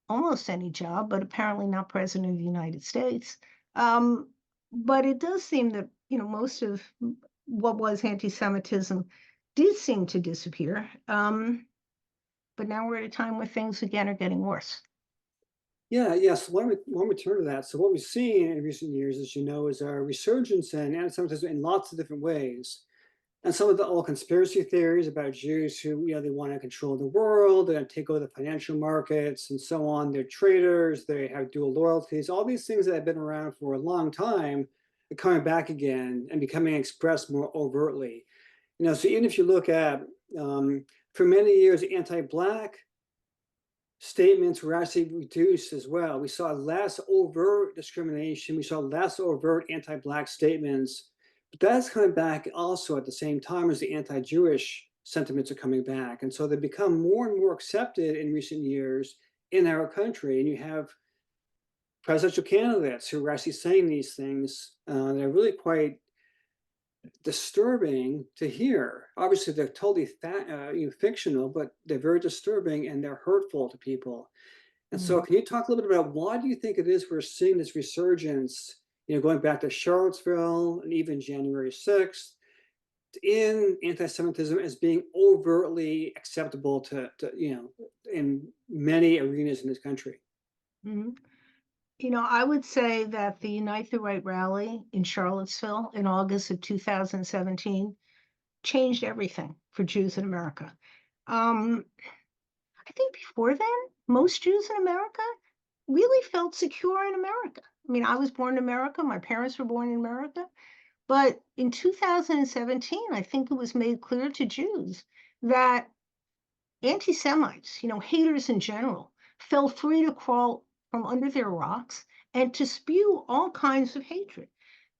almost any job, but apparently not president of the United States. But it does seem that, most of what was anti-Semitism did seem to disappear. But now we're at a time where things again are getting worse. Yeah, yes. Why don't we turn to that? So what we've seen in recent years, as you know, is a resurgence in anti-Semitism in lots of different ways. And some of the old conspiracy theories about Jews who, they want to control the world, they're going to take over the financial markets and so on. They're traitors, they have dual loyalties, all these things that have been around for a long time are coming back again and becoming expressed more overtly. So even if you look at, for many years, anti-Black statements were actually reduced as well. We saw less overt discrimination. We saw less overt anti-Black statements. But that's coming back also at the same time as the anti-Jewish sentiments are coming back. And so they become more and more accepted in recent years in our country. And you have presidential candidates who are actually saying these things that are really quite disturbing to hear. Obviously, they're totally fictional, but they're very disturbing and they're hurtful to people. And so, Mm. can you talk a little bit about why do you think it is we're seeing this resurgence, going back to Charlottesville and even January 6th, in anti-Semitism as being overtly acceptable in many arenas in this country? Mhm. I would say that the Unite the Right rally in Charlottesville in August of 2017 changed everything for Jews in America. Um, I think before then, most Jews in America really felt secure in America. I mean, I was born in America, my parents were born in America, but in 2017, I think it was made clear to Jews that anti-Semites, haters in general, felt free to crawl from under their rocks and to spew all kinds of hatred.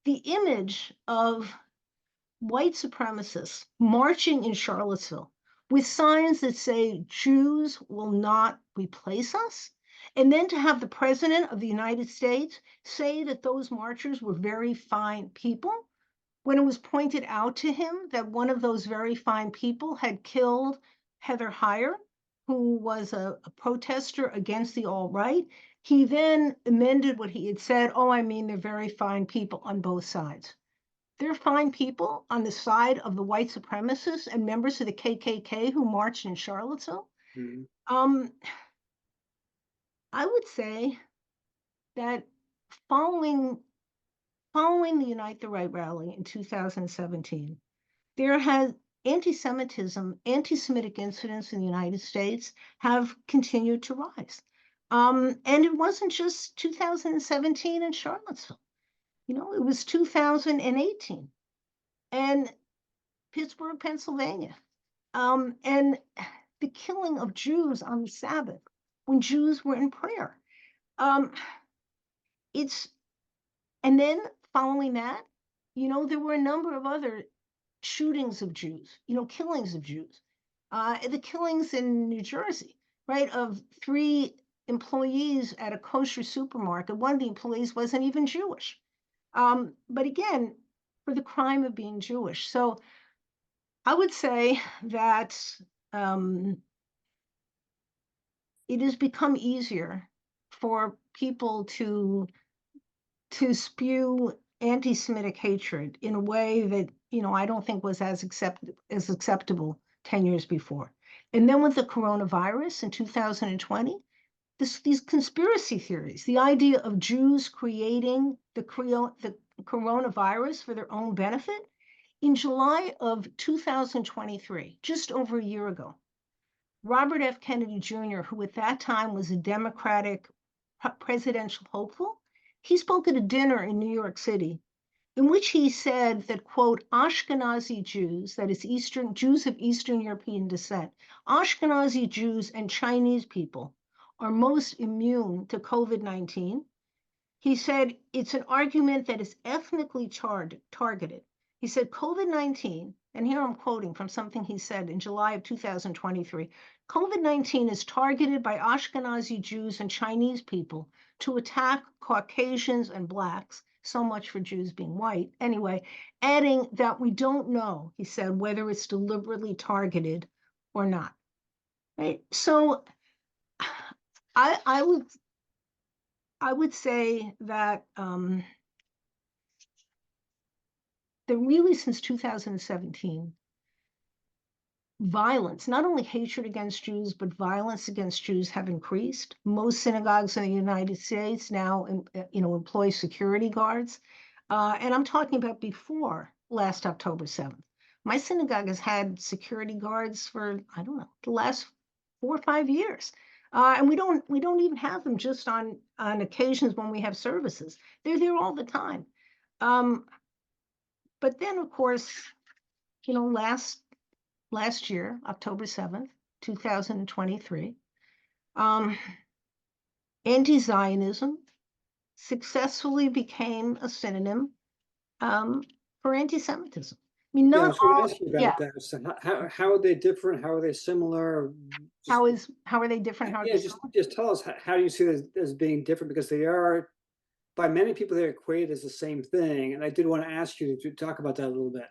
The image of white supremacists marching in Charlottesville with signs that say Jews will not replace us, and then to have the president of the United States say that those marchers were very fine people when it was pointed out to him that one of those very fine people had killed Heather Heyer, who was a protester against the alt-right. He then amended what he had said. Oh, I mean, they're very fine people on both sides. They're fine people on the side of the white supremacists and members of the KKK who marched in Charlottesville. Mhm. Um, I would say that following the Unite the Right rally in 2017, there has anti-Semitic incidents in the United States have continued to rise. And it wasn't just 2017 in Charlottesville. It was 2018 and Pittsburgh, Pennsylvania. And the killing of Jews on the Sabbath when Jews were in prayer. Um, it's and then following that, there were a number of other shootings of Jews, killings of Jews. The killings in New Jersey, right, of 3 employees at a kosher supermarket. One of the employees wasn't even Jewish. But again, for the crime of being Jewish. So I would say that um, it has become easier for people to spew anti-Semitic hatred in a way that I don't think was as acceptable 10 years before. And then with the coronavirus in 2020, these conspiracy theories, the idea of Jews creating the coronavirus for their own benefit. In July of 2023, just over a year ago, Robert F. Kennedy Jr., who at that time was a Democratic presidential hopeful, he spoke at a dinner in New York City in which he said that, quote, Ashkenazi Jews, that is Jews of Eastern European descent, Ashkenazi Jews and Chinese people are most immune to COVID-19. He said it's an argument that is ethnically targeted. He said COVID-19, and here I'm quoting from something he said in July of 2023, COVID-19 is targeted by Ashkenazi Jews and Chinese people to attack Caucasians and Blacks, so much for Jews being white. Anyway, adding that we don't know, he said, whether it's deliberately targeted or not. Right? So I would say that that really since 2017, violence, not only hatred against Jews, but violence against Jews have increased. Most synagogues in the United States now, employ security guards. And I'm talking about before last October 7th. My synagogue has had security guards for, I don't know, the last 4 or 5 years. And we don't even have them just on occasions when we have services. They're there all the time. But then, of course, last year, October 7th, 2023, anti-Zionism successfully became a synonym for anti-Semitism. I mean, Yeah, I not was going to all, ask you yeah, about that. So how are they different? How are they similar? Just, how are they different? How are yeah, they just tell us how do you see this as being different, because they are, by many people, they're equated as the same thing. And I did want to ask you to talk about that a little bit.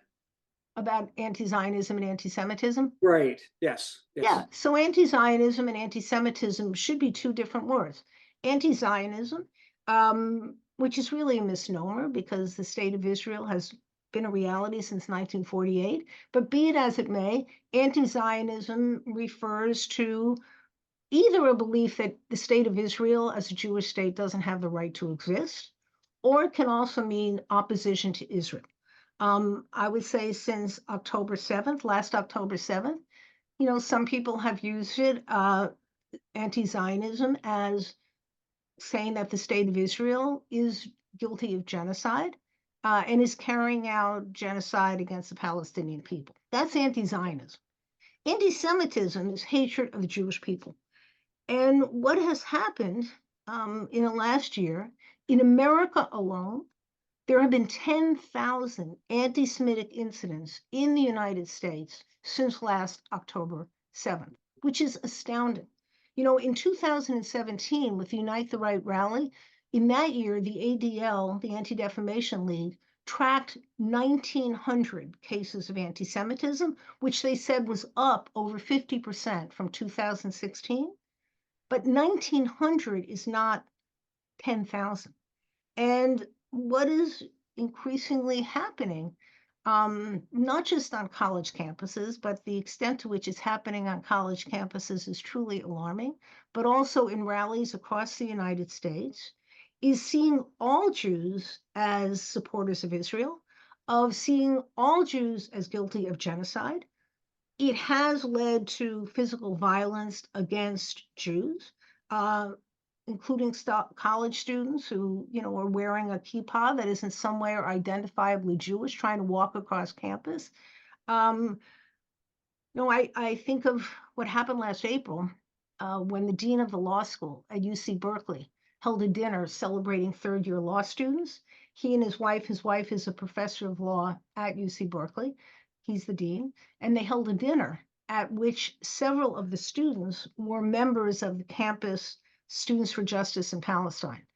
about anti-Zionism and anti-Semitism? Right. Yes. Yeah, Yes. so anti-Zionism and anti-Semitism should be two different words. Anti-Zionism, which is really a misnomer because the state of Israel has been a reality since 1948. But be it as it may, anti-Zionism refers to either a belief that the state of Israel as a Jewish state doesn't have the right to exist, or it can also mean opposition to Israel. I would say since October 7th, last October 7th, some people have used it, anti-Zionism, as saying that the state of Israel is guilty of genocide and is carrying out genocide against the Palestinian people. That's anti-Zionism. Anti-Semitism is hatred of the Jewish people. And what has happened in the last year, in America alone, there have been 10,000 anti-Semitic incidents in the United States since last October 7th, which is astounding. In 2017, with the Unite the Right rally, in that year, the ADL, the Anti-Defamation League, tracked 1,900 cases of anti-Semitism, which they said was up over 50% from 2016. But 1,900 is not 10,000. And what is increasingly happening, not just on college campuses, but the extent to which it's happening on college campuses is truly alarming, but also in rallies across the United States, is seeing all Jews as supporters of Israel, of seeing all Jews as guilty of genocide. It has led to physical violence against Jews. Including college students who, are wearing a kippah that is in some way or identifiably Jewish, trying to walk across campus. I think of what happened last April when the dean of the law school at UC Berkeley held a dinner celebrating third-year law students. He and his wife is a professor of law at UC Berkeley. He's the dean. And they held a dinner at which several of the students were members of the campus Students for Justice in Palestine.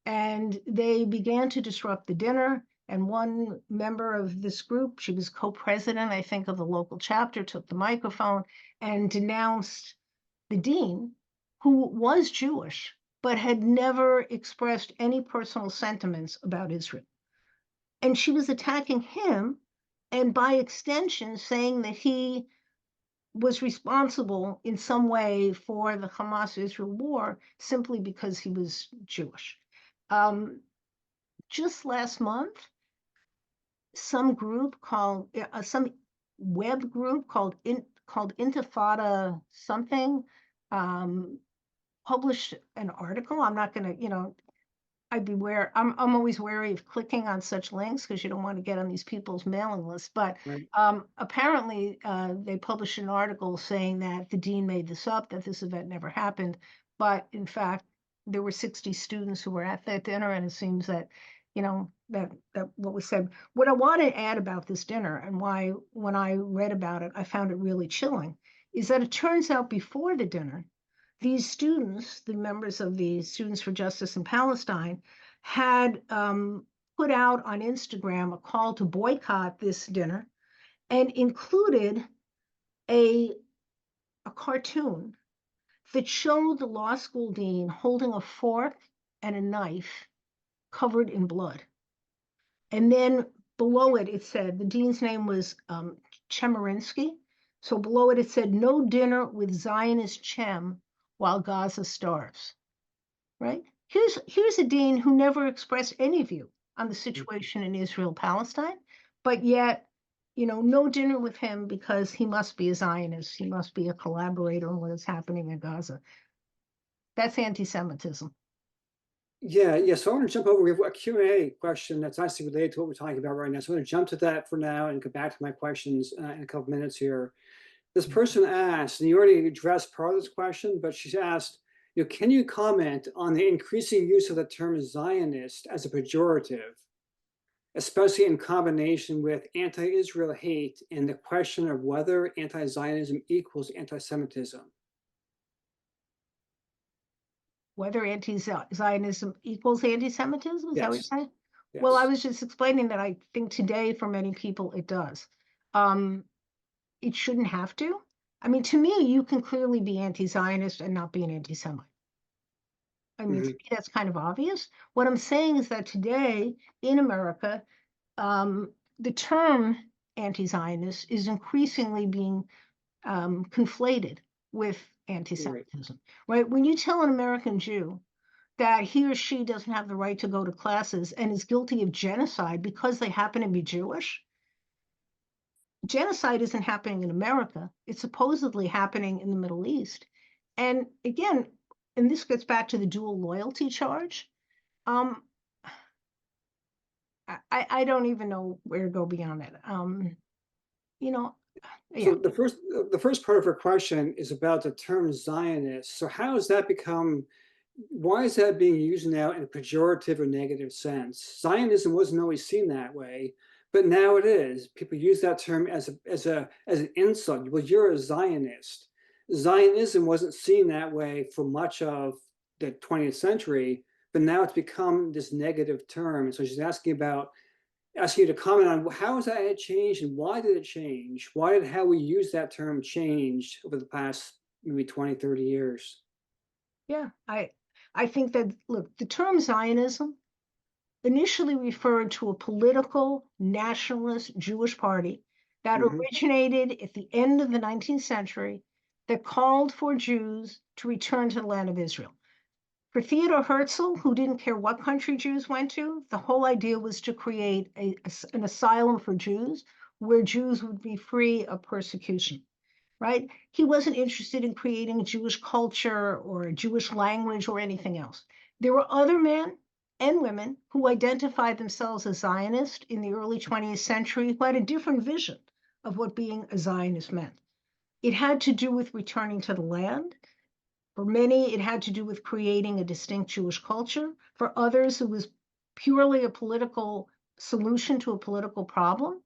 And they began to disrupt the dinner. And one member of this group, she was co-president, I think, of the local chapter, took the microphone and denounced the dean, who was Jewish, but had never expressed any personal sentiments about Israel. And she was attacking him, and by extension, saying that he was responsible in some way for the Hamas-Israel war simply because he was Jewish. Just last month, some web group called Intifada something published an article. I'm not going to, I'm always wary of clicking on such links because you don't want to get on these people's mailing lists. But Right. Apparently, they published an article saying that the dean made this up, that this event never happened. But in fact, there were 60 students who were at that dinner, and it seems that, that what was said. What I want to add about this dinner, and why when I read about it, I found it really chilling, is that it turns out before the dinner, these students, the members of the Students for Justice in Palestine, had put out on Instagram a call to boycott this dinner and included a cartoon that showed the law school dean holding a fork and a knife covered in blood. And then below it, it said the dean's name was Chemerinsky. So below it, it said, no dinner with Zionist Chem while Gaza starves, right? Here's a dean who never expressed any view on the situation in Israel-Palestine, but yet, no dinner with him because he must be a Zionist. He must be a collaborator in what is happening in Gaza. That's anti-Semitism. Yeah. So I want to jump over. We have a Q&A question that's nicely related to what we're talking about right now. So I'm going to jump to that for now and go back to my questions in a couple minutes here. This person asked, and you already addressed part of this question, but she's asked, can you comment on the increasing use of the term Zionist as a pejorative, especially in combination with anti-Israel hate and the question of whether anti-Zionism equals anti-Semitism? Whether anti-Zionism equals anti-Semitism, is that what you're Yes. saying? Yes. Well, I was just explaining that I think today for many people it does. It shouldn't have to. I mean, to me, you can clearly be anti-Zionist and not be an anti-Semite. I mean, to me, that's kind of obvious. What I'm saying is that today in America, the term anti-Zionist is increasingly being conflated with anti-Semitism, right? When you tell an American Jew that he or she doesn't have the right to go to classes and is guilty of genocide because they happen to be Jewish, genocide isn't happening in America. It's supposedly happening in the Middle East. And again, and this gets back to the dual loyalty charge. I don't even know where to go beyond that. Yeah. So the first part of her question is about the term Zionist. So how has that become? Why is that being used now in a pejorative or negative sense? Zionism wasn't always seen that way, but now it is. People use that term as an insult. Well, you're a Zionist. Zionism wasn't seen that way for much of the 20th century, but now it's become this negative term. And so she's asking you to comment on how has that changed and why did it change? Why did how we use that term change over the past maybe 20, 30 years? Yeah, I think that, look, the term Zionism initially referred to a political nationalist Jewish party that originated at the end of the 19th century that called for Jews to return to the land of Israel. For Theodor Herzl, who didn't care what country Jews went to, the whole idea was to create an asylum for Jews where Jews would be free of persecution, right? He wasn't interested in creating a Jewish culture or a Jewish language or anything else. There were other men and women who identified themselves as Zionist in the early 20th century who had a different vision of what being a Zionist meant. It had to do with returning to the land. For many, it had to do with creating a distinct Jewish culture. For others, it was purely a political solution to a political problem.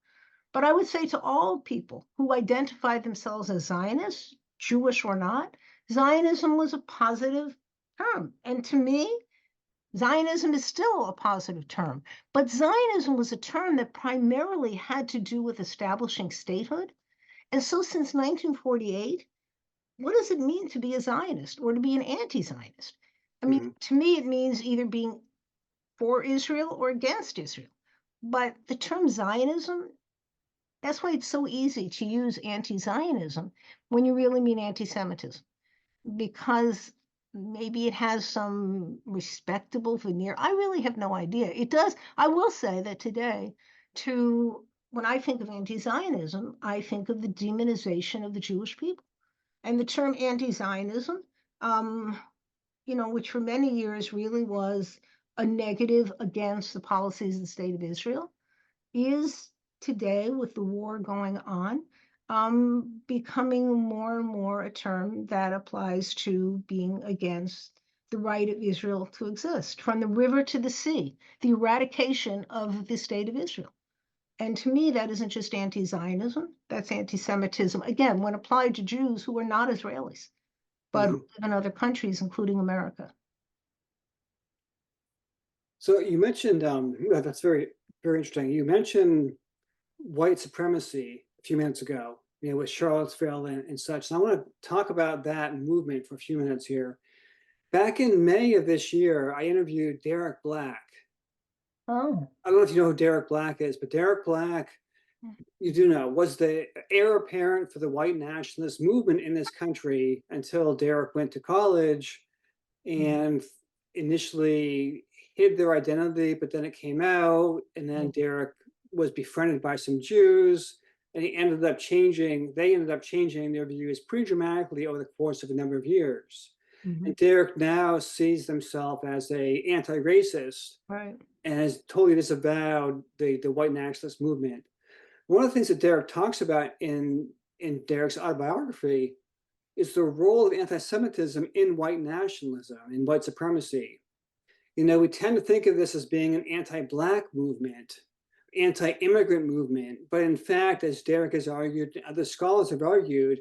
But I would say to all people who identify themselves as Zionists, Jewish or not, Zionism was a positive term. And to me, Zionism is still a positive term. But Zionism was a term that primarily had to do with establishing statehood. And so since 1948, what does it mean to be a Zionist or to be an anti-Zionist? I mean, to me, it means either being for Israel or against Israel. But the term Zionism, that's why it's so easy to use anti-Zionism when you really mean anti-Semitism, because maybe it has some respectable veneer. I really have no idea. It does. I will say that today, when I think of anti-Zionism, I think of the demonization of the Jewish people. And the term anti-Zionism, which for many years really was a negative against the policies of the state of Israel, is today, with the war going on, becoming more and more a term that applies to being against the right of Israel to exist, from the river to the sea, the eradication of the state of Israel. And to me, that isn't just anti-Zionism, that's anti-Semitism, again, when applied to Jews who are not Israelis, but live in other countries, including America. So you mentioned, that's very, very interesting. You mentioned white supremacy a few minutes ago, with Charlottesville and such. And I want to talk about that movement for a few minutes here. Back in May of this year, I interviewed Derek Black. Oh. I don't know if you know who Derek Black is, but Derek Black you do know, was the heir apparent for the white nationalist movement in this country until Derek went to college and initially hid their identity, but then it came out, and then Derek was befriended by some Jews, and they ended up changing their views pretty dramatically over the course of a number of years. And Derek now sees himself as a anti-racist, Right. and has totally disavowed the white nationalist movement. One of the things that Derek talks about in Derek's autobiography is the role of anti-Semitism in white nationalism, in white supremacy. You know, we tend to think of this as being an anti-Black movement, anti-immigrant movement, but in fact, as Derek has argued, other scholars have argued,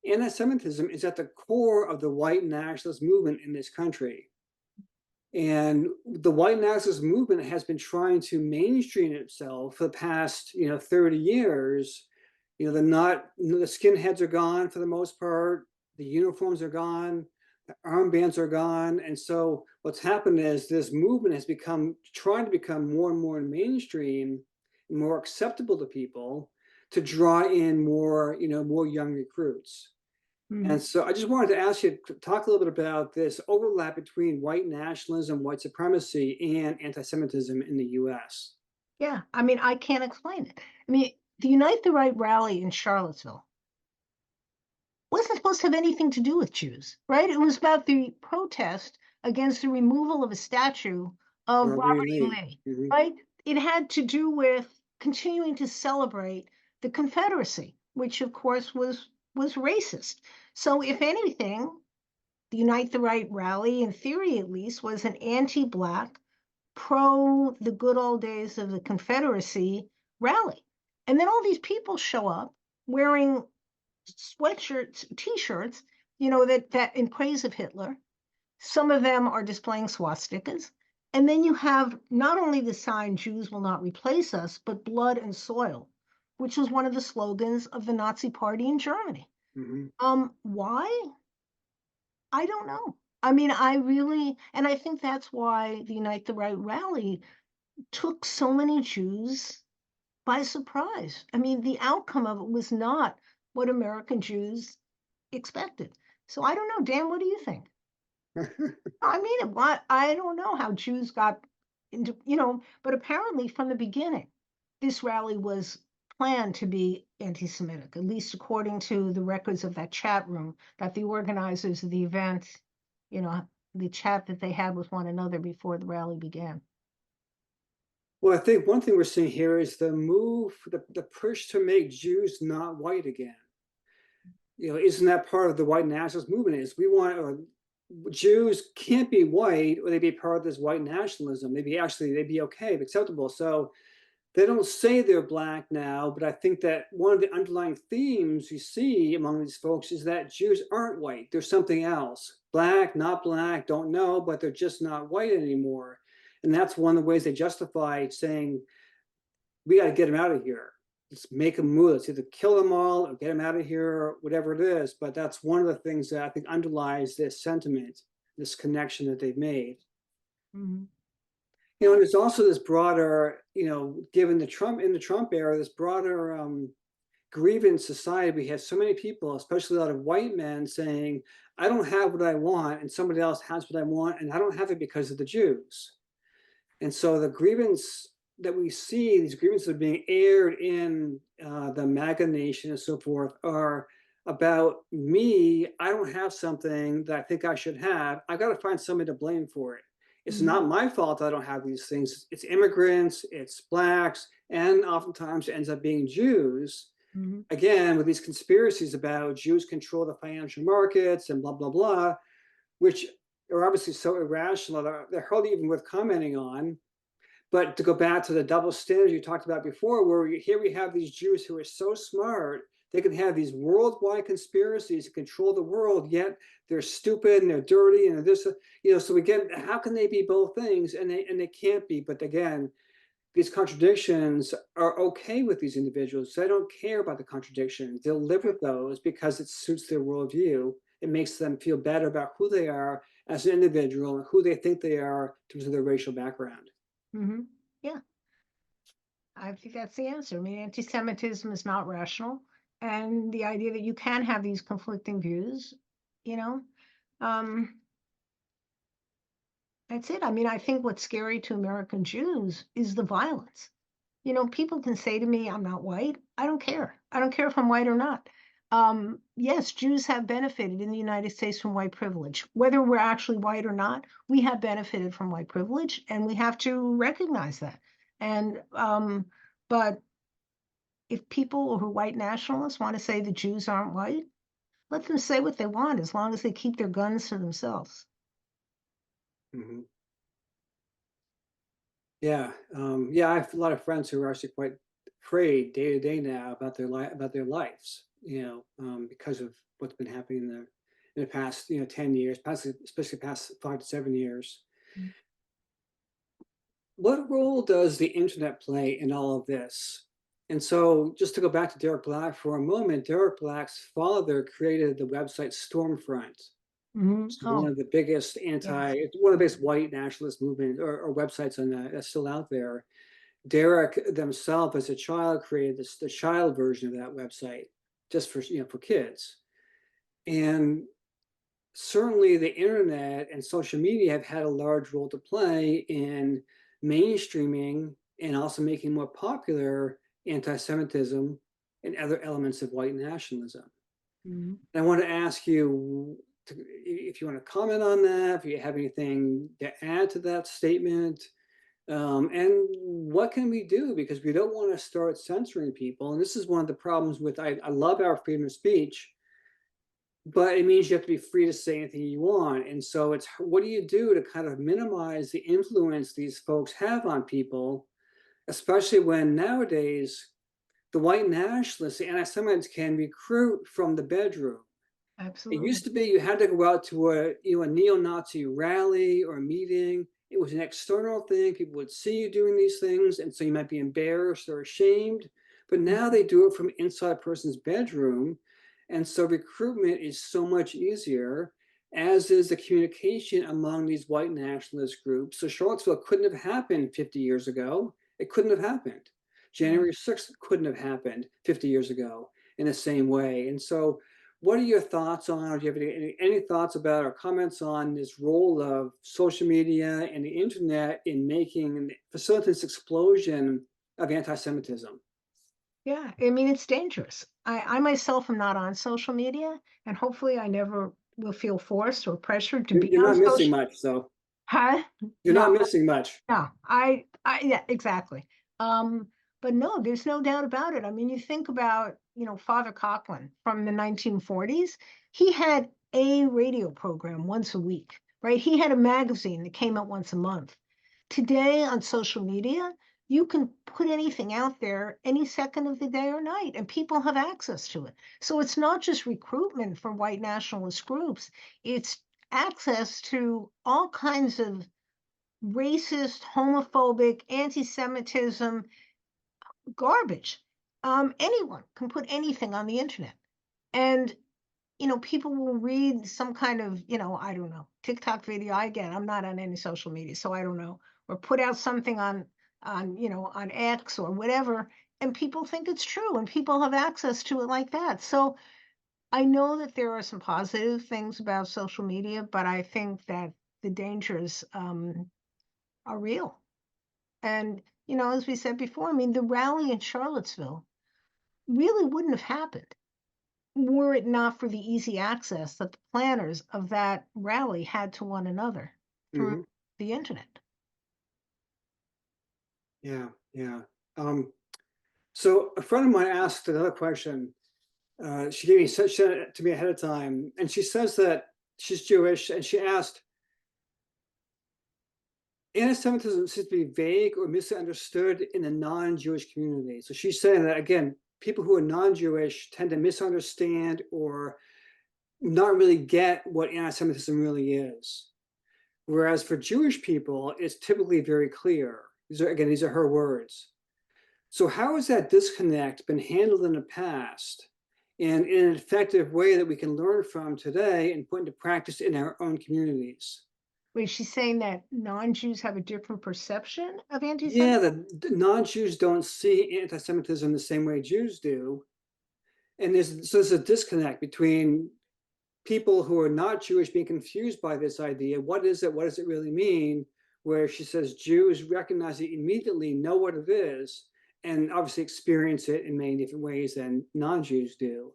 anti-Semitism is at the core of the white nationalist movement in this country. And the white nationalist movement has been trying to mainstream itself for the past, 30 years. The skinheads are gone for the most part. The uniforms are gone. The armbands are gone. And so what's happened is this movement has trying to become more and more mainstream and more acceptable to people to draw in more young recruits. And so I just wanted to ask you to talk a little bit about this overlap between white nationalism, white supremacy, and anti-Semitism in the US. Yeah, I mean, I can't explain it. I mean, the Unite the Right rally in Charlottesville wasn't supposed to have anything to do with Jews, right? It was about the protest against the removal of a statue of Robert E. Lee, Mhm. right? It had to do with continuing to celebrate the Confederacy, which of course was racist. So if anything, the Unite the Right rally, in theory at least, was an anti-Black, pro the good old days of the Confederacy rally. And then all these people show up wearing sweatshirts, t-shirts, that in praise of Hitler. Some of them are displaying swastikas. And then you have not only the sign, Jews will not replace us, but blood and soil, which was one of the slogans of the Nazi Party in Germany. Why? I don't know. I mean, and I think that's why the Unite the Right rally took so many Jews by surprise. I mean, the outcome of it was not what American Jews expected. So I don't know, Dan, what do you think? I mean, I don't know how Jews got into, but apparently from the beginning, this rally was planned to be anti-Semitic, at least according to the records of that chat room that the organizers of the event, the chat that they had with one another before the rally began. Well, I think one thing we're seeing here is the move, the push to make Jews not white again. Isn't that part of the white nationalist movement? Is we want Jews can't be white, or they'd be part of this white nationalism. They'd be okay, acceptable. So they don't say they're Black now, but I think that one of the underlying themes you see among these folks is that Jews aren't white. There's something else. Black, not Black, don't know, but they're just not white anymore. And that's one of the ways they justify saying, we got to get them out of here. Let's make a move. Let's either kill them all or get them out of here, or whatever it is. But that's one of the things that I think underlies this sentiment, this connection that they've made. And there's also this broader, given the Trump era, this broader grievance society. We have so many people, especially a lot of white men, saying, I don't have what I want, and somebody else has what I want, and I don't have it because of the Jews. And so the grievance that we see, these grievances that are being aired in the MAGA nation and so forth, are about me. I don't have something that I think I should have. I got to find somebody to blame for it. It's not my fault I don't have these things. It's immigrants, it's Blacks, and oftentimes it ends up being Jews. Again, with these conspiracies about Jews control the financial markets and blah, blah, blah, which are obviously so irrational that they're hardly even worth commenting on. But to go back to the double standards you talked about before, where here we have these Jews who are so smart, they can have these worldwide conspiracies to control the world, yet they're stupid and they're dirty and this, so again, how can they be both things? And they can't be. But again, these contradictions are okay with these individuals. They don't care about the contradictions. They'll live with those because it suits their worldview. It makes them feel better about who they are as an individual and who they think they are in terms of their racial background. Yeah. I think that's the answer. I mean, anti-Semitism is not rational, and the idea that you can have these conflicting views, you know, um, that's it. I mean, I think what's scary to American Jews is the violence. You know, people can say to me, I'm not white. I don't care. I don't care if I'm white or not. Yes, Jews have benefited in the United States from white privilege. Whether we're actually white or not, we have benefited from white privilege, and we have to recognize that. And but if people who are white nationalists want to say the Jews aren't white, let them say what they want as long as they keep their guns to themselves. Mhm. Yeah, yeah. I have a lot of friends who are actually quite afraid day to day now about about their lives. Because of what's been happening in the past 10 years, especially past 5 to 7 years. Mm. What role does the internet play in all of this? And so, just to go back to Derek Black for a moment, Derek Black's father created the website Stormfront. It's one Oh, of the biggest yes. it's one of the biggest white nationalist movement or websites that's still out there. Derek themselves, as a child, created the child version of that website just for kids. And certainly, the internet and social media have had a large role to play in mainstreaming and also making more popular anti-Semitism and other elements of white nationalism. Mhm. I want to ask you if you want to comment on that, if you have anything to add to that statement, and what can we do? Because we don't want to start censoring people. And this is one of the problems with, I love our freedom of speech, but it means you have to be free to say anything you want. And so it's, what do you do to kind of minimize the influence these folks have on people, especially when nowadays the white nationalists, the anti-Semites can recruit from the bedroom. It Absolutely. used to be you had to go out to a neo-Nazi rally or a meeting. It was an external thing. People would see you doing these things, and so you might be embarrassed or ashamed. But now they do it from inside a person's bedroom, and so recruitment is so much easier, as is the communication among these white nationalist groups. So Charlottesville couldn't have happened 50 years ago. It couldn't have happened. Right. January 6th couldn't have happened 50 years ago in the same way. And so what are your thoughts on, or do you have any thoughts about or comments on this role of social media and the internet in facilitating this explosion of anti-Semitism? Yeah, I mean, it's dangerous. I myself am not on social media, and hopefully I never will feel forced or pressured to be You're on not missing social. much, so Huh? you're No, not missing much. no, yeah, exactly. Um, but no, there's no doubt about it. I mean, you think about, Father Coughlin from the 1940s. He had a radio program once a week, right? He had a magazine that came out once a month. Today on social media, you can put anything out there any second of the day or night, and people have access to it. So it's not just recruitment for white nationalist groups, it's access to all kinds of racist, homophobic, anti-Semitism garbage. Anyone can put anything on the internet. And, people will read some kind of, I don't know, TikTok video. I'm not on any social media, so I don't know, or put out something on X or whatever, and people think it's true and people have access to it like that. So I know that there are some positive things about social media, but I think that the dangers are real. And, as we said before, I mean, the rally in Charlottesville really wouldn't have happened were it not for the easy access that the planners of that rally had to one another through Hmm. the internet. Yeah, yeah. So a friend of mine asked another question. She sent it to me ahead of time, and she says that she's Jewish, and she asked, anti-Semitism seems to be vague or misunderstood in the non-Jewish community. So she's saying that, again, people who are non-Jewish tend to misunderstand or not really get what anti-Semitism really is. Whereas for Jewish people, it's typically very clear. These are her words. So how has that disconnect been handled in the past and in an effective way that we can learn from today and put into practice in our own communities? Wait, she's saying that non-Jews have a different perception of Yeah, anti-Semitism? the non-Jews don't see anti-Semitism the same way Jews do. And there's a disconnect between people who are not Jewish being confused by this idea. What is it? What does it really mean? Where she says Jews recognize it immediately, know what it is, and obviously experience it in many different ways than non-Jews do.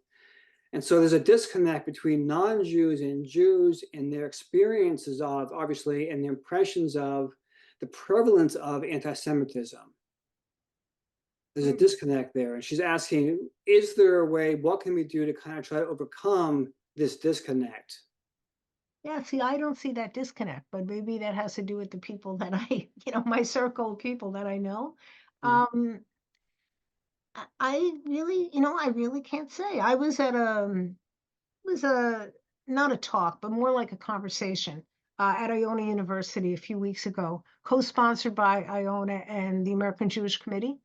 And so there's a disconnect between non-Jews and Jews and their experiences of, obviously, and their impressions of the prevalence of anti-Semitism. There's a disconnect there. And she's asking, is there a way, what can we do to kind of try to overcome this disconnect? Yeah, see, I don't see that disconnect, but maybe that has to do with the people that I, my circle of people that I know. Mhm. I really, I really can't say. I was at was a not a talk, but more like a conversation at Iona University a few weeks ago, co-sponsored by Iona and the American Jewish Committee.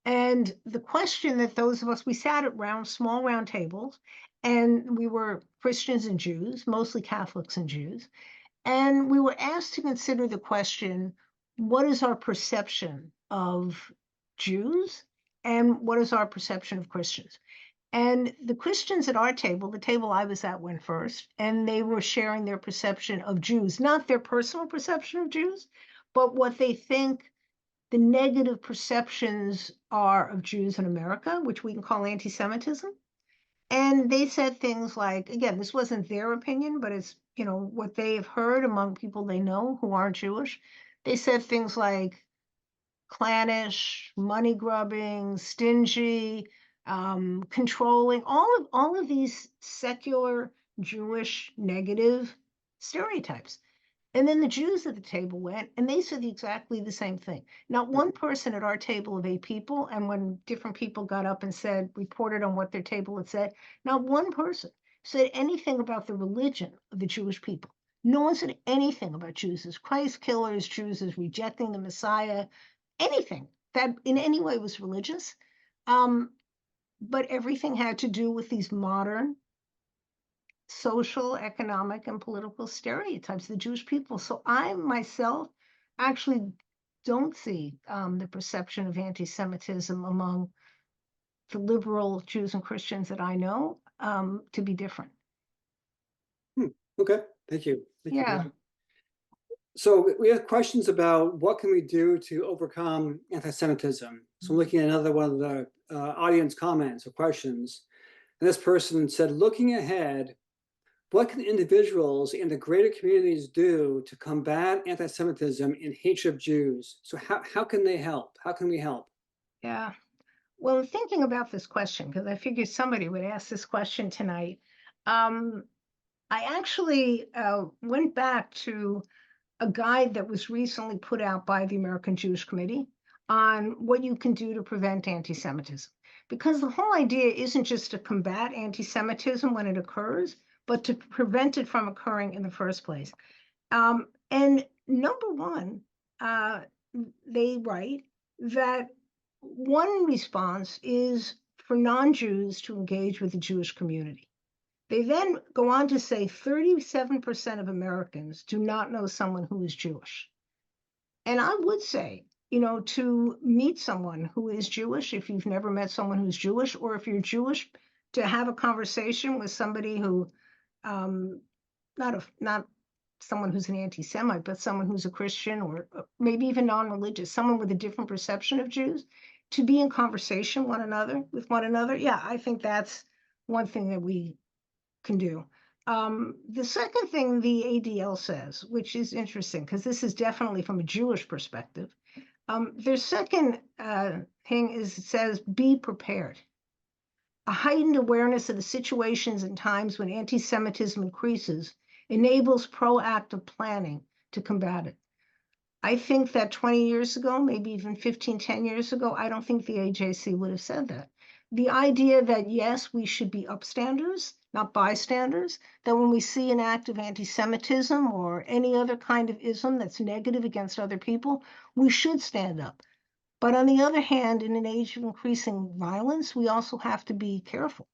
And the question that those of us, we sat at small round tables, and we were Christians and Jews, mostly Catholics and Jews. And we were asked to consider the question, what is our perception of Jews? And what is our perception of Christians? And the Christians at our table, the table I was at, went first, and they were sharing their perception of Jews, not their personal perception of Jews, but what they think the negative perceptions are of Jews in America, which we can call anti-Semitism. And they said things like, again, this wasn't their opinion, but it's, what they have heard among people they know who aren't Jewish. They said things like clannish, money grubbing, stingy, controlling, all of these secular Jewish negative stereotypes. And then the Jews at the table went and they said exactly the same thing. Not one person at our table of 8 people, and when different people got up and reported on what their table had said, not one person said anything about the religion of the Jewish people. No one said anything about Jews as Christ killers, Jews as rejecting the Messiah, anything that in any way was religious. But everything had to do with these modern social, economic, and political stereotypes of the Jewish people. So I myself actually don't see the perception of anti-Semitism among the liberal Jews and Christians that I know to be different. Okay, thank you. Thank you for Yeah. that. So we have questions about what can we do to overcome anti-Semitism. So I'm looking at another one of the audience comments or questions. And this person said, looking ahead, what can individuals and the greater communities do to combat anti-Semitism and hatred of Jews? So how can they help? How can we help? Yeah. Well, in thinking about this question, because I figured somebody would ask this question tonight, I actually went back to a guide that was recently put out by the American Jewish Committee on what you can do to prevent anti-Semitism. Because the whole idea isn't just to combat anti-Semitism when it occurs, but to prevent it from occurring in the first place. And number one, they write that one response is for non-Jews to engage with the Jewish community. They then go on to say 37% of Americans do not know someone who is Jewish. And I would say, to meet someone who is Jewish, if you've never met someone who's Jewish, or if you're Jewish, to have a conversation with somebody who, not someone who's an anti-Semite, but someone who's a Christian or maybe even non-religious, someone with a different perception of Jews, to be in conversation with one another. Yeah, I think that's one thing that we can do. The second thing the ADL says, which is interesting, because this is definitely from a Jewish perspective, their second thing is it says, be prepared. A heightened awareness of the situations and times when anti-Semitism increases enables proactive planning to combat it. I think that 20 years ago, maybe even 15, 10 years ago, I don't think the AJC would have said that. The idea that, yes, we should be upstanders, not bystanders, that when we see an act of anti-Semitism or any other kind of ism that's negative against other people, we should stand up. But on the other hand, in an age of increasing violence, we also have to be careful.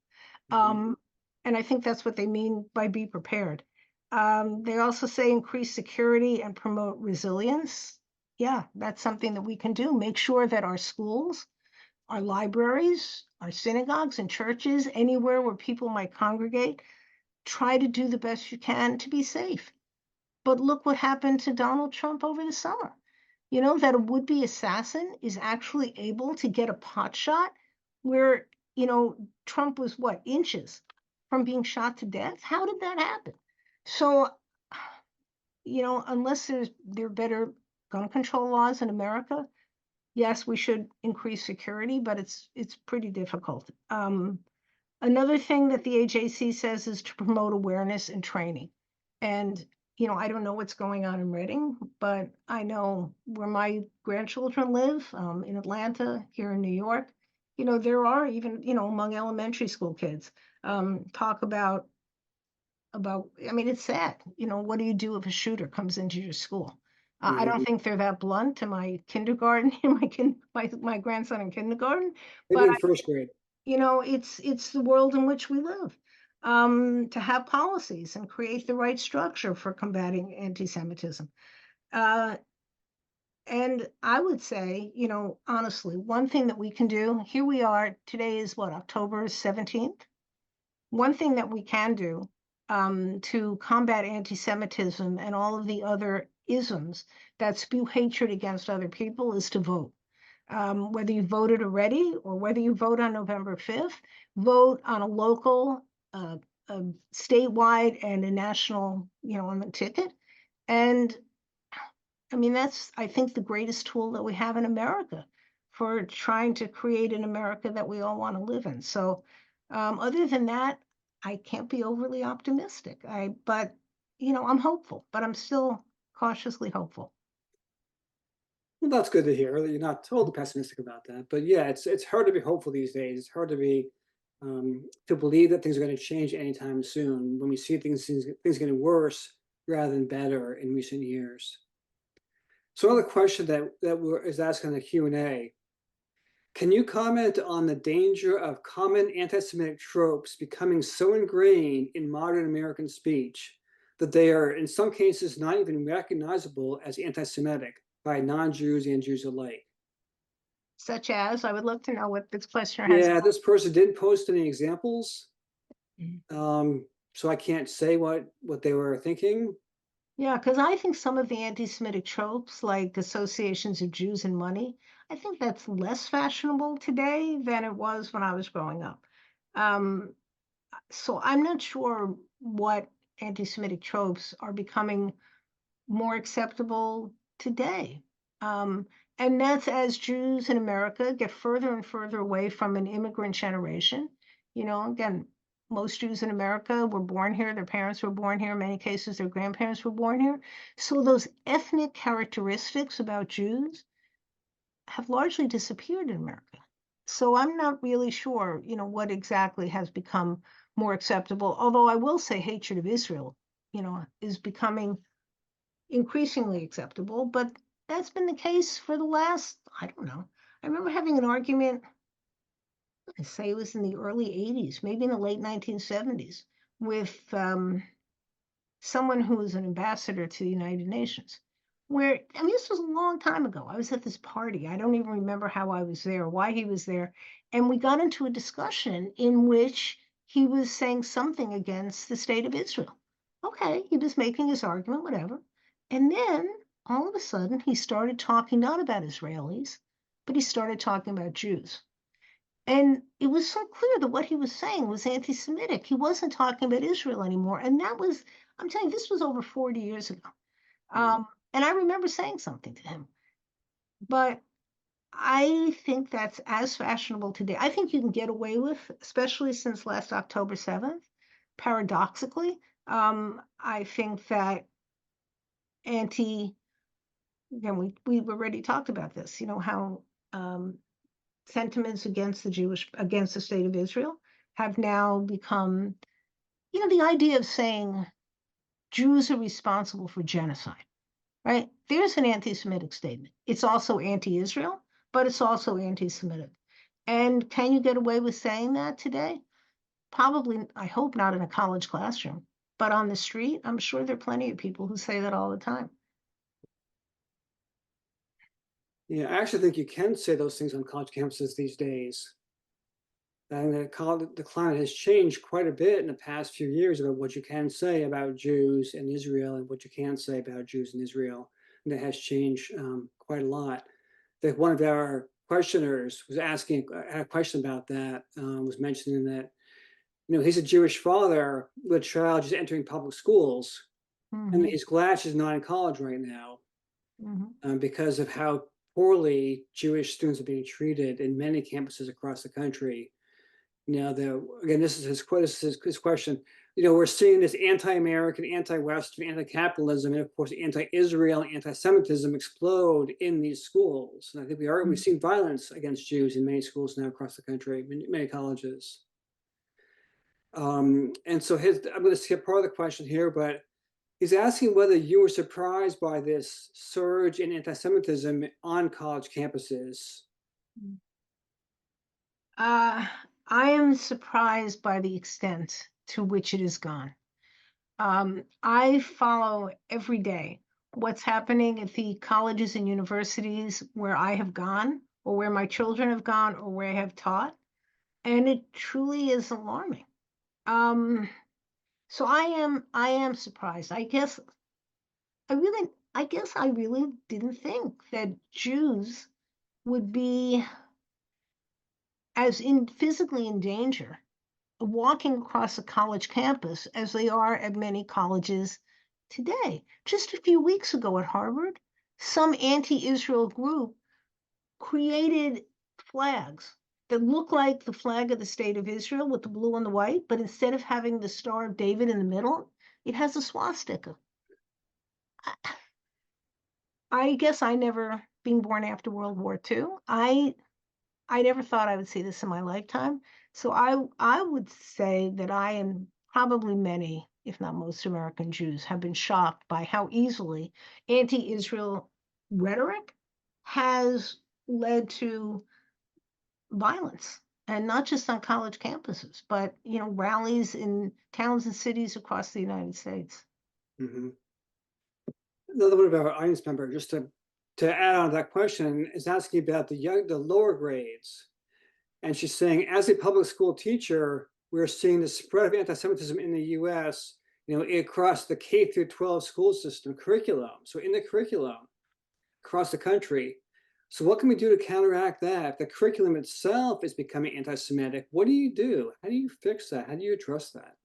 And I think that's what they mean by be prepared. They also say increase security and promote resilience. Yeah, that's something that we can do. Make sure that our schools, our libraries, our synagogues and churches, anywhere where people might congregate, try to do the best you can to be safe. But look what happened to Donald Trump over the summer. You know, that a would-be assassin is actually able to get a pot shot where, you know, Trump was what, inches from being shot to death? How did that happen? So, you know, unless there are better gun control laws in America, yes, we should increase security, but it's pretty difficult. Another thing that the AJC says is to promote awareness and training. And, you know, I don't know what's going on in Reading, but I know where my grandchildren live, in Atlanta, here in New York, you know, there are even, you know, among elementary school kids, talk about, I mean, it's sad, you know, what do you do if a shooter comes into your school? I don't think they're that blunt to my kindergarten, my grandson in kindergarten, Maybe but in first grade. you know, it's the world in which we live. To have policies and create the right structure for combating anti-Semitism. And I would say, you know, honestly, one thing that we can do, here we are, today is what, October 17th? One thing that we can do to combat anti-Semitism and all of the other isms that spew hatred against other people is to vote. Whether you voted already or whether you vote on November 5th, vote on a local, a statewide, and a national, you know, on the ticket. And I mean, that's, I think, the greatest tool that we have in America for trying to create an America that we all want to live in. So, other than that, I can't be overly optimistic. But you know, I'm hopeful, but I'm still cautiously hopeful. Well, that's good to hear that you're not totally pessimistic about that. But yeah, it's hard to be hopeful these days. It's hard to be to believe that things are going to change anytime soon when we see things getting worse rather than better in recent years. So another question is asked in the Q&A. Can you comment on the danger of common anti-Semitic tropes becoming so ingrained in modern American speech that they are, in some cases, not even recognizable as anti-Semitic by non-Jews and Jews alike? Such as, I would love to know what this questioner has. Yeah, this person didn't post any examples, Mm. so I can't say what they were thinking. Yeah, because I think some of the anti-Semitic tropes, like associations of Jews and money, I think that's less fashionable today than it was when I was growing up. Um, so I'm not sure what anti-Semitic tropes are becoming more acceptable today. Um, and that's as Jews in America get further and further away from an immigrant generation. You know, again, most Jews in America were born here, their parents were born here, in many cases, their grandparents were born here. So those ethnic characteristics about Jews have largely disappeared in America. So I'm not really sure, you know, what exactly has become more acceptable. Although I will say hatred of Israel, you know, is becoming increasingly acceptable, but that's been the case for the last, I don't know. I remember having an argument, I say it was in the early 80s, maybe in the late 1970s, with someone who was an ambassador to the United Nations. Where, I mean, this was a long time ago. I was at this party. I don't even remember how I was there, why he was there. And we got into a discussion in which he was saying something against the state of Israel. Okay, he was making his argument, whatever. And then all of a sudden, he started talking not about Israelis, but he started talking about Jews. And it was so clear that what he was saying was anti-Semitic. He wasn't talking about Israel anymore. And that was, I'm telling you, this was over 40 years ago. And I remember saying something to him. But I think that's as fashionable today. I think you can get away with, especially since last October 7th, paradoxically. I think that again, we've already talked about this, you know, how sentiments against against the state of Israel have now become, you know, the idea of saying Jews are responsible for genocide, right? There's an anti-Semitic statement. It's also anti-Israel, but it's also anti-Semitic. And can you get away with saying that today? Probably, I hope not in a college classroom. But on the street, I'm sure there are plenty of people who say that all the time. Yeah, I actually think you can say those things on college campuses these days. And the climate has changed quite a bit in the past few years about what you can say about Jews in Israel and what you can't say about Jews in Israel. And that has changed quite a lot. That one of our questioners was asking had a question about that, was mentioning that, he's a Jewish father with a child just entering public schools, and Mhm, he's glad she's not in college right now mhm, because of how poorly Jewish students are being treated in many campuses across the country. Again, this is his question. We're seeing this anti-American, anti-Western, anti-capitalism, and of course, anti-Israel, anti-Semitism explode in these schools. And I think we've mhm. seen violence against Jews in many schools now across the country, many colleges. And so I'm going to skip part of the question here, but he's asking whether you were surprised by this surge in anti-Semitism on college campuses. Uh, I am surprised by the extent to which it has gone. I follow every day what's happening at the colleges and universities where I have gone, or where my children have gone, or where I have taught, and it truly is alarming. Um, so I am surprised. I really didn't think that Jews would be as in physically in danger walking across a college campus as they are at many colleges today. Just a few weeks ago at Harvard, some anti-Israel group created flags that look like the flag of the state of Israel with the blue and the white, but instead of having the Star of David in the middle, it has a swastika. I guess I never, being born after World War II, I never thought I would see this in my lifetime. So I would say that I am probably many, if not most American Jews have been shocked by how easily anti-Israel rhetoric has led to violence. And not just on college campuses, but rallies in towns and cities across the United States. Mhm. Another one of our audience member, just to add on to that question, is asking about the lower grades. And she's saying, as a public school teacher, we're seeing the spread of anti-Semitism in the US, across the K through 12 school system curriculum. So in the curriculum across the country. So what can we do to counteract that? The curriculum itself is becoming anti-Semitic. What do you do? How do you fix that? How do you address that?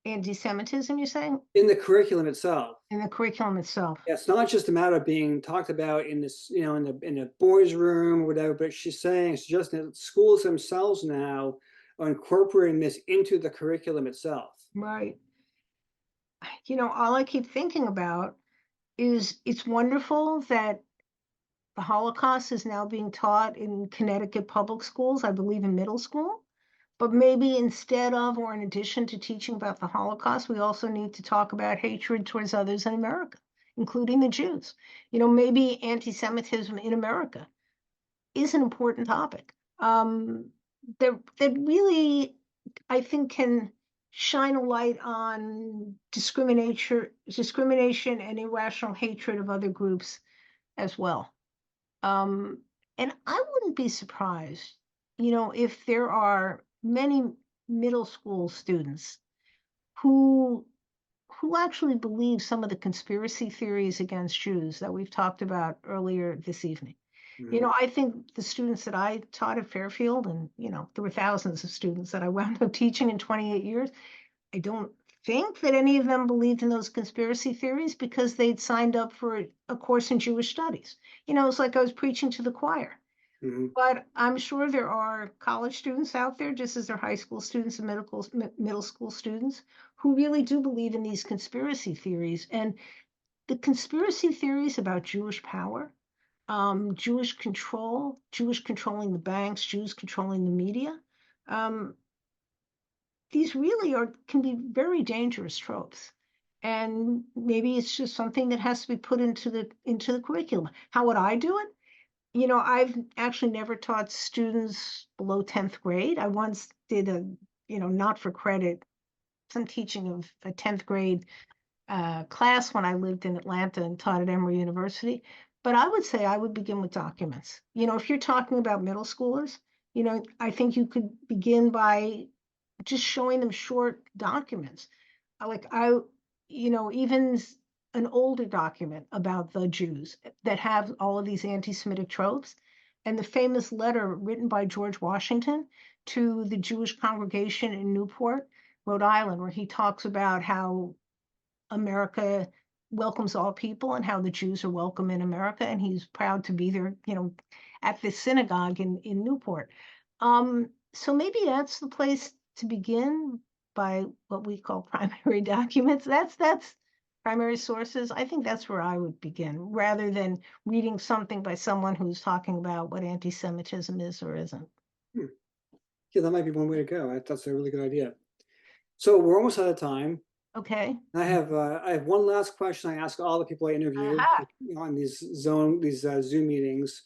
Anti-Semitism, you're saying? In the curriculum itself. In the curriculum itself. Yeah, it's not just a matter of being talked about in this, in the boys' room or whatever, but she's saying it's just that schools themselves now are incorporating this into the curriculum itself. Right. All I keep thinking about is it's wonderful that the Holocaust is now being taught in Connecticut public schools, I believe in middle school. But maybe instead of, or in addition to teaching about the Holocaust, we also need to talk about hatred towards others in America, including the Jews. Maybe anti-Semitism in America is an important topic that really, I think, can shine a light on discrimination and irrational hatred of other groups as well. And I wouldn't be surprised, if there are many middle school students who actually believe some of the conspiracy theories against Jews that we've talked about earlier this evening. Mhm. I think the students that I taught at Fairfield, and there were thousands of students that I wound up teaching in 28 years. I don't think that any of them believed in those conspiracy theories because they'd signed up for a course in Jewish studies. It's like I was preaching to the choir. Mhm. But I'm sure there are college students out there, just as there are high school students and middle school students, who really do believe in these conspiracy theories. And the conspiracy theories about Jewish power, Jewish control, Jewish controlling the banks, Jews controlling the media, um, these really can be very dangerous tropes. And maybe it's just something that has to be put into the curriculum. How would I do it? I've actually never taught students below 10th grade. I once did a, not for credit some teaching of a 10th grade class when I lived in Atlanta and taught at Emory University. But I would say I would begin with documents. You know, if you're talking about middle schoolers, you know, I think you could begin by just showing them short documents. You know, even an older document about the Jews that have all of these anti-Semitic tropes, and the famous letter written by George Washington to the Jewish congregation in Newport, Rhode Island, where he talks about how America welcomes all people and how the Jews are welcome in America, and he's proud to be there, you know, at the synagogue in Newport. So maybe that's the place to begin, by what we call primary documents. That's primary sources. I think that's where I would begin, rather than reading something by someone who's talking about what anti-Semitism is or isn't. Yeah, that might be one way to go. That's a really good idea. So we're almost out of time. Okay. I have one last question I ask all the people I interview on these Zoom meetings.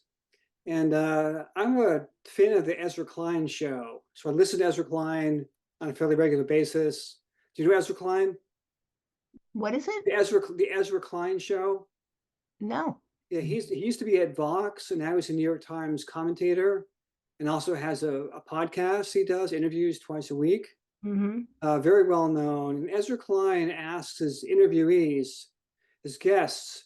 And I'm a fan of the Ezra Klein show. So I listen to Ezra Klein on a fairly regular basis. Do you know Ezra Klein? What is it? The Ezra Klein show? No. Yeah, he used to be at Vox, and now he's a New York Times commentator, and also has a podcast he does, interviews twice a week. Very well known. And Ezra Klein asks his interviewees, his guests,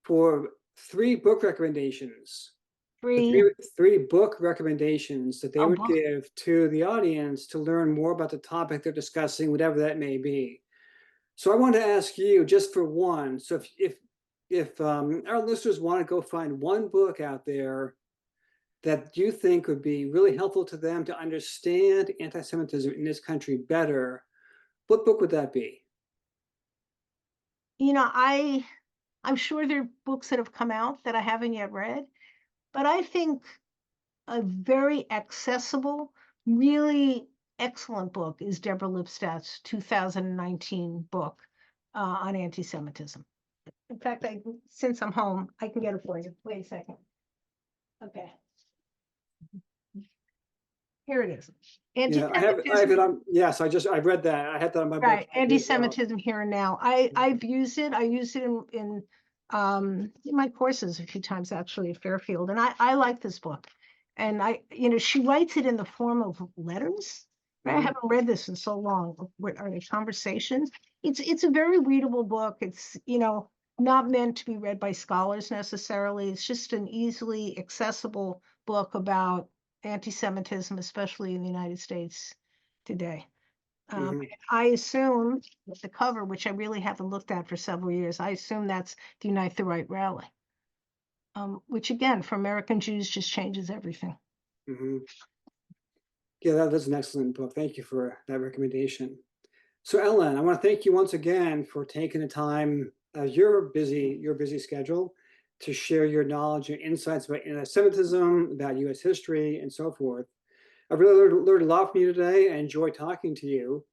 for 3 book recommendations. Three book recommendations that they would give to the audience to learn more about the topic they're discussing, whatever that may be. So I want to ask you just for one. So if our listeners want to go find one book out there that you think would be really helpful to them to understand anti-Semitism in this country better, what book would that be? You know, I'm sure there are books that have come out that I haven't yet read, but I think a very accessible, really excellent book is Deborah Lipstadt's 2019 book on anti-Semitism. In fact, since I'm home, I can get it for you. Wait a second. Okay. Here it is. Yeah, I have it on. Yes, I've read that. I had that on my right. book. Anti-Semitism Here and Now. I've used it. I used it in my courses a few times actually at Fairfield, and I like this book. And you know, she writes it in the form of letters. Right? I haven't read this in so long. What are they, conversations? It's a very readable book. It's, you know, not meant to be read by scholars necessarily. It's just an easily accessible book about anti-Semitism, especially in the United States today. I assume with the cover, which I really haven't looked at for several years, I assume that's the Unite the Right rally, which again, for American Jews, just changes everything. Yeah, that's an excellent book. Thank you for that recommendation. So Ellen, I want to thank you once again for taking the time, your busy schedule, to share your knowledge and insights about anti-Semitism, about U.S. history, and so forth. I've really learned a lot from you today. I enjoyed talking to you.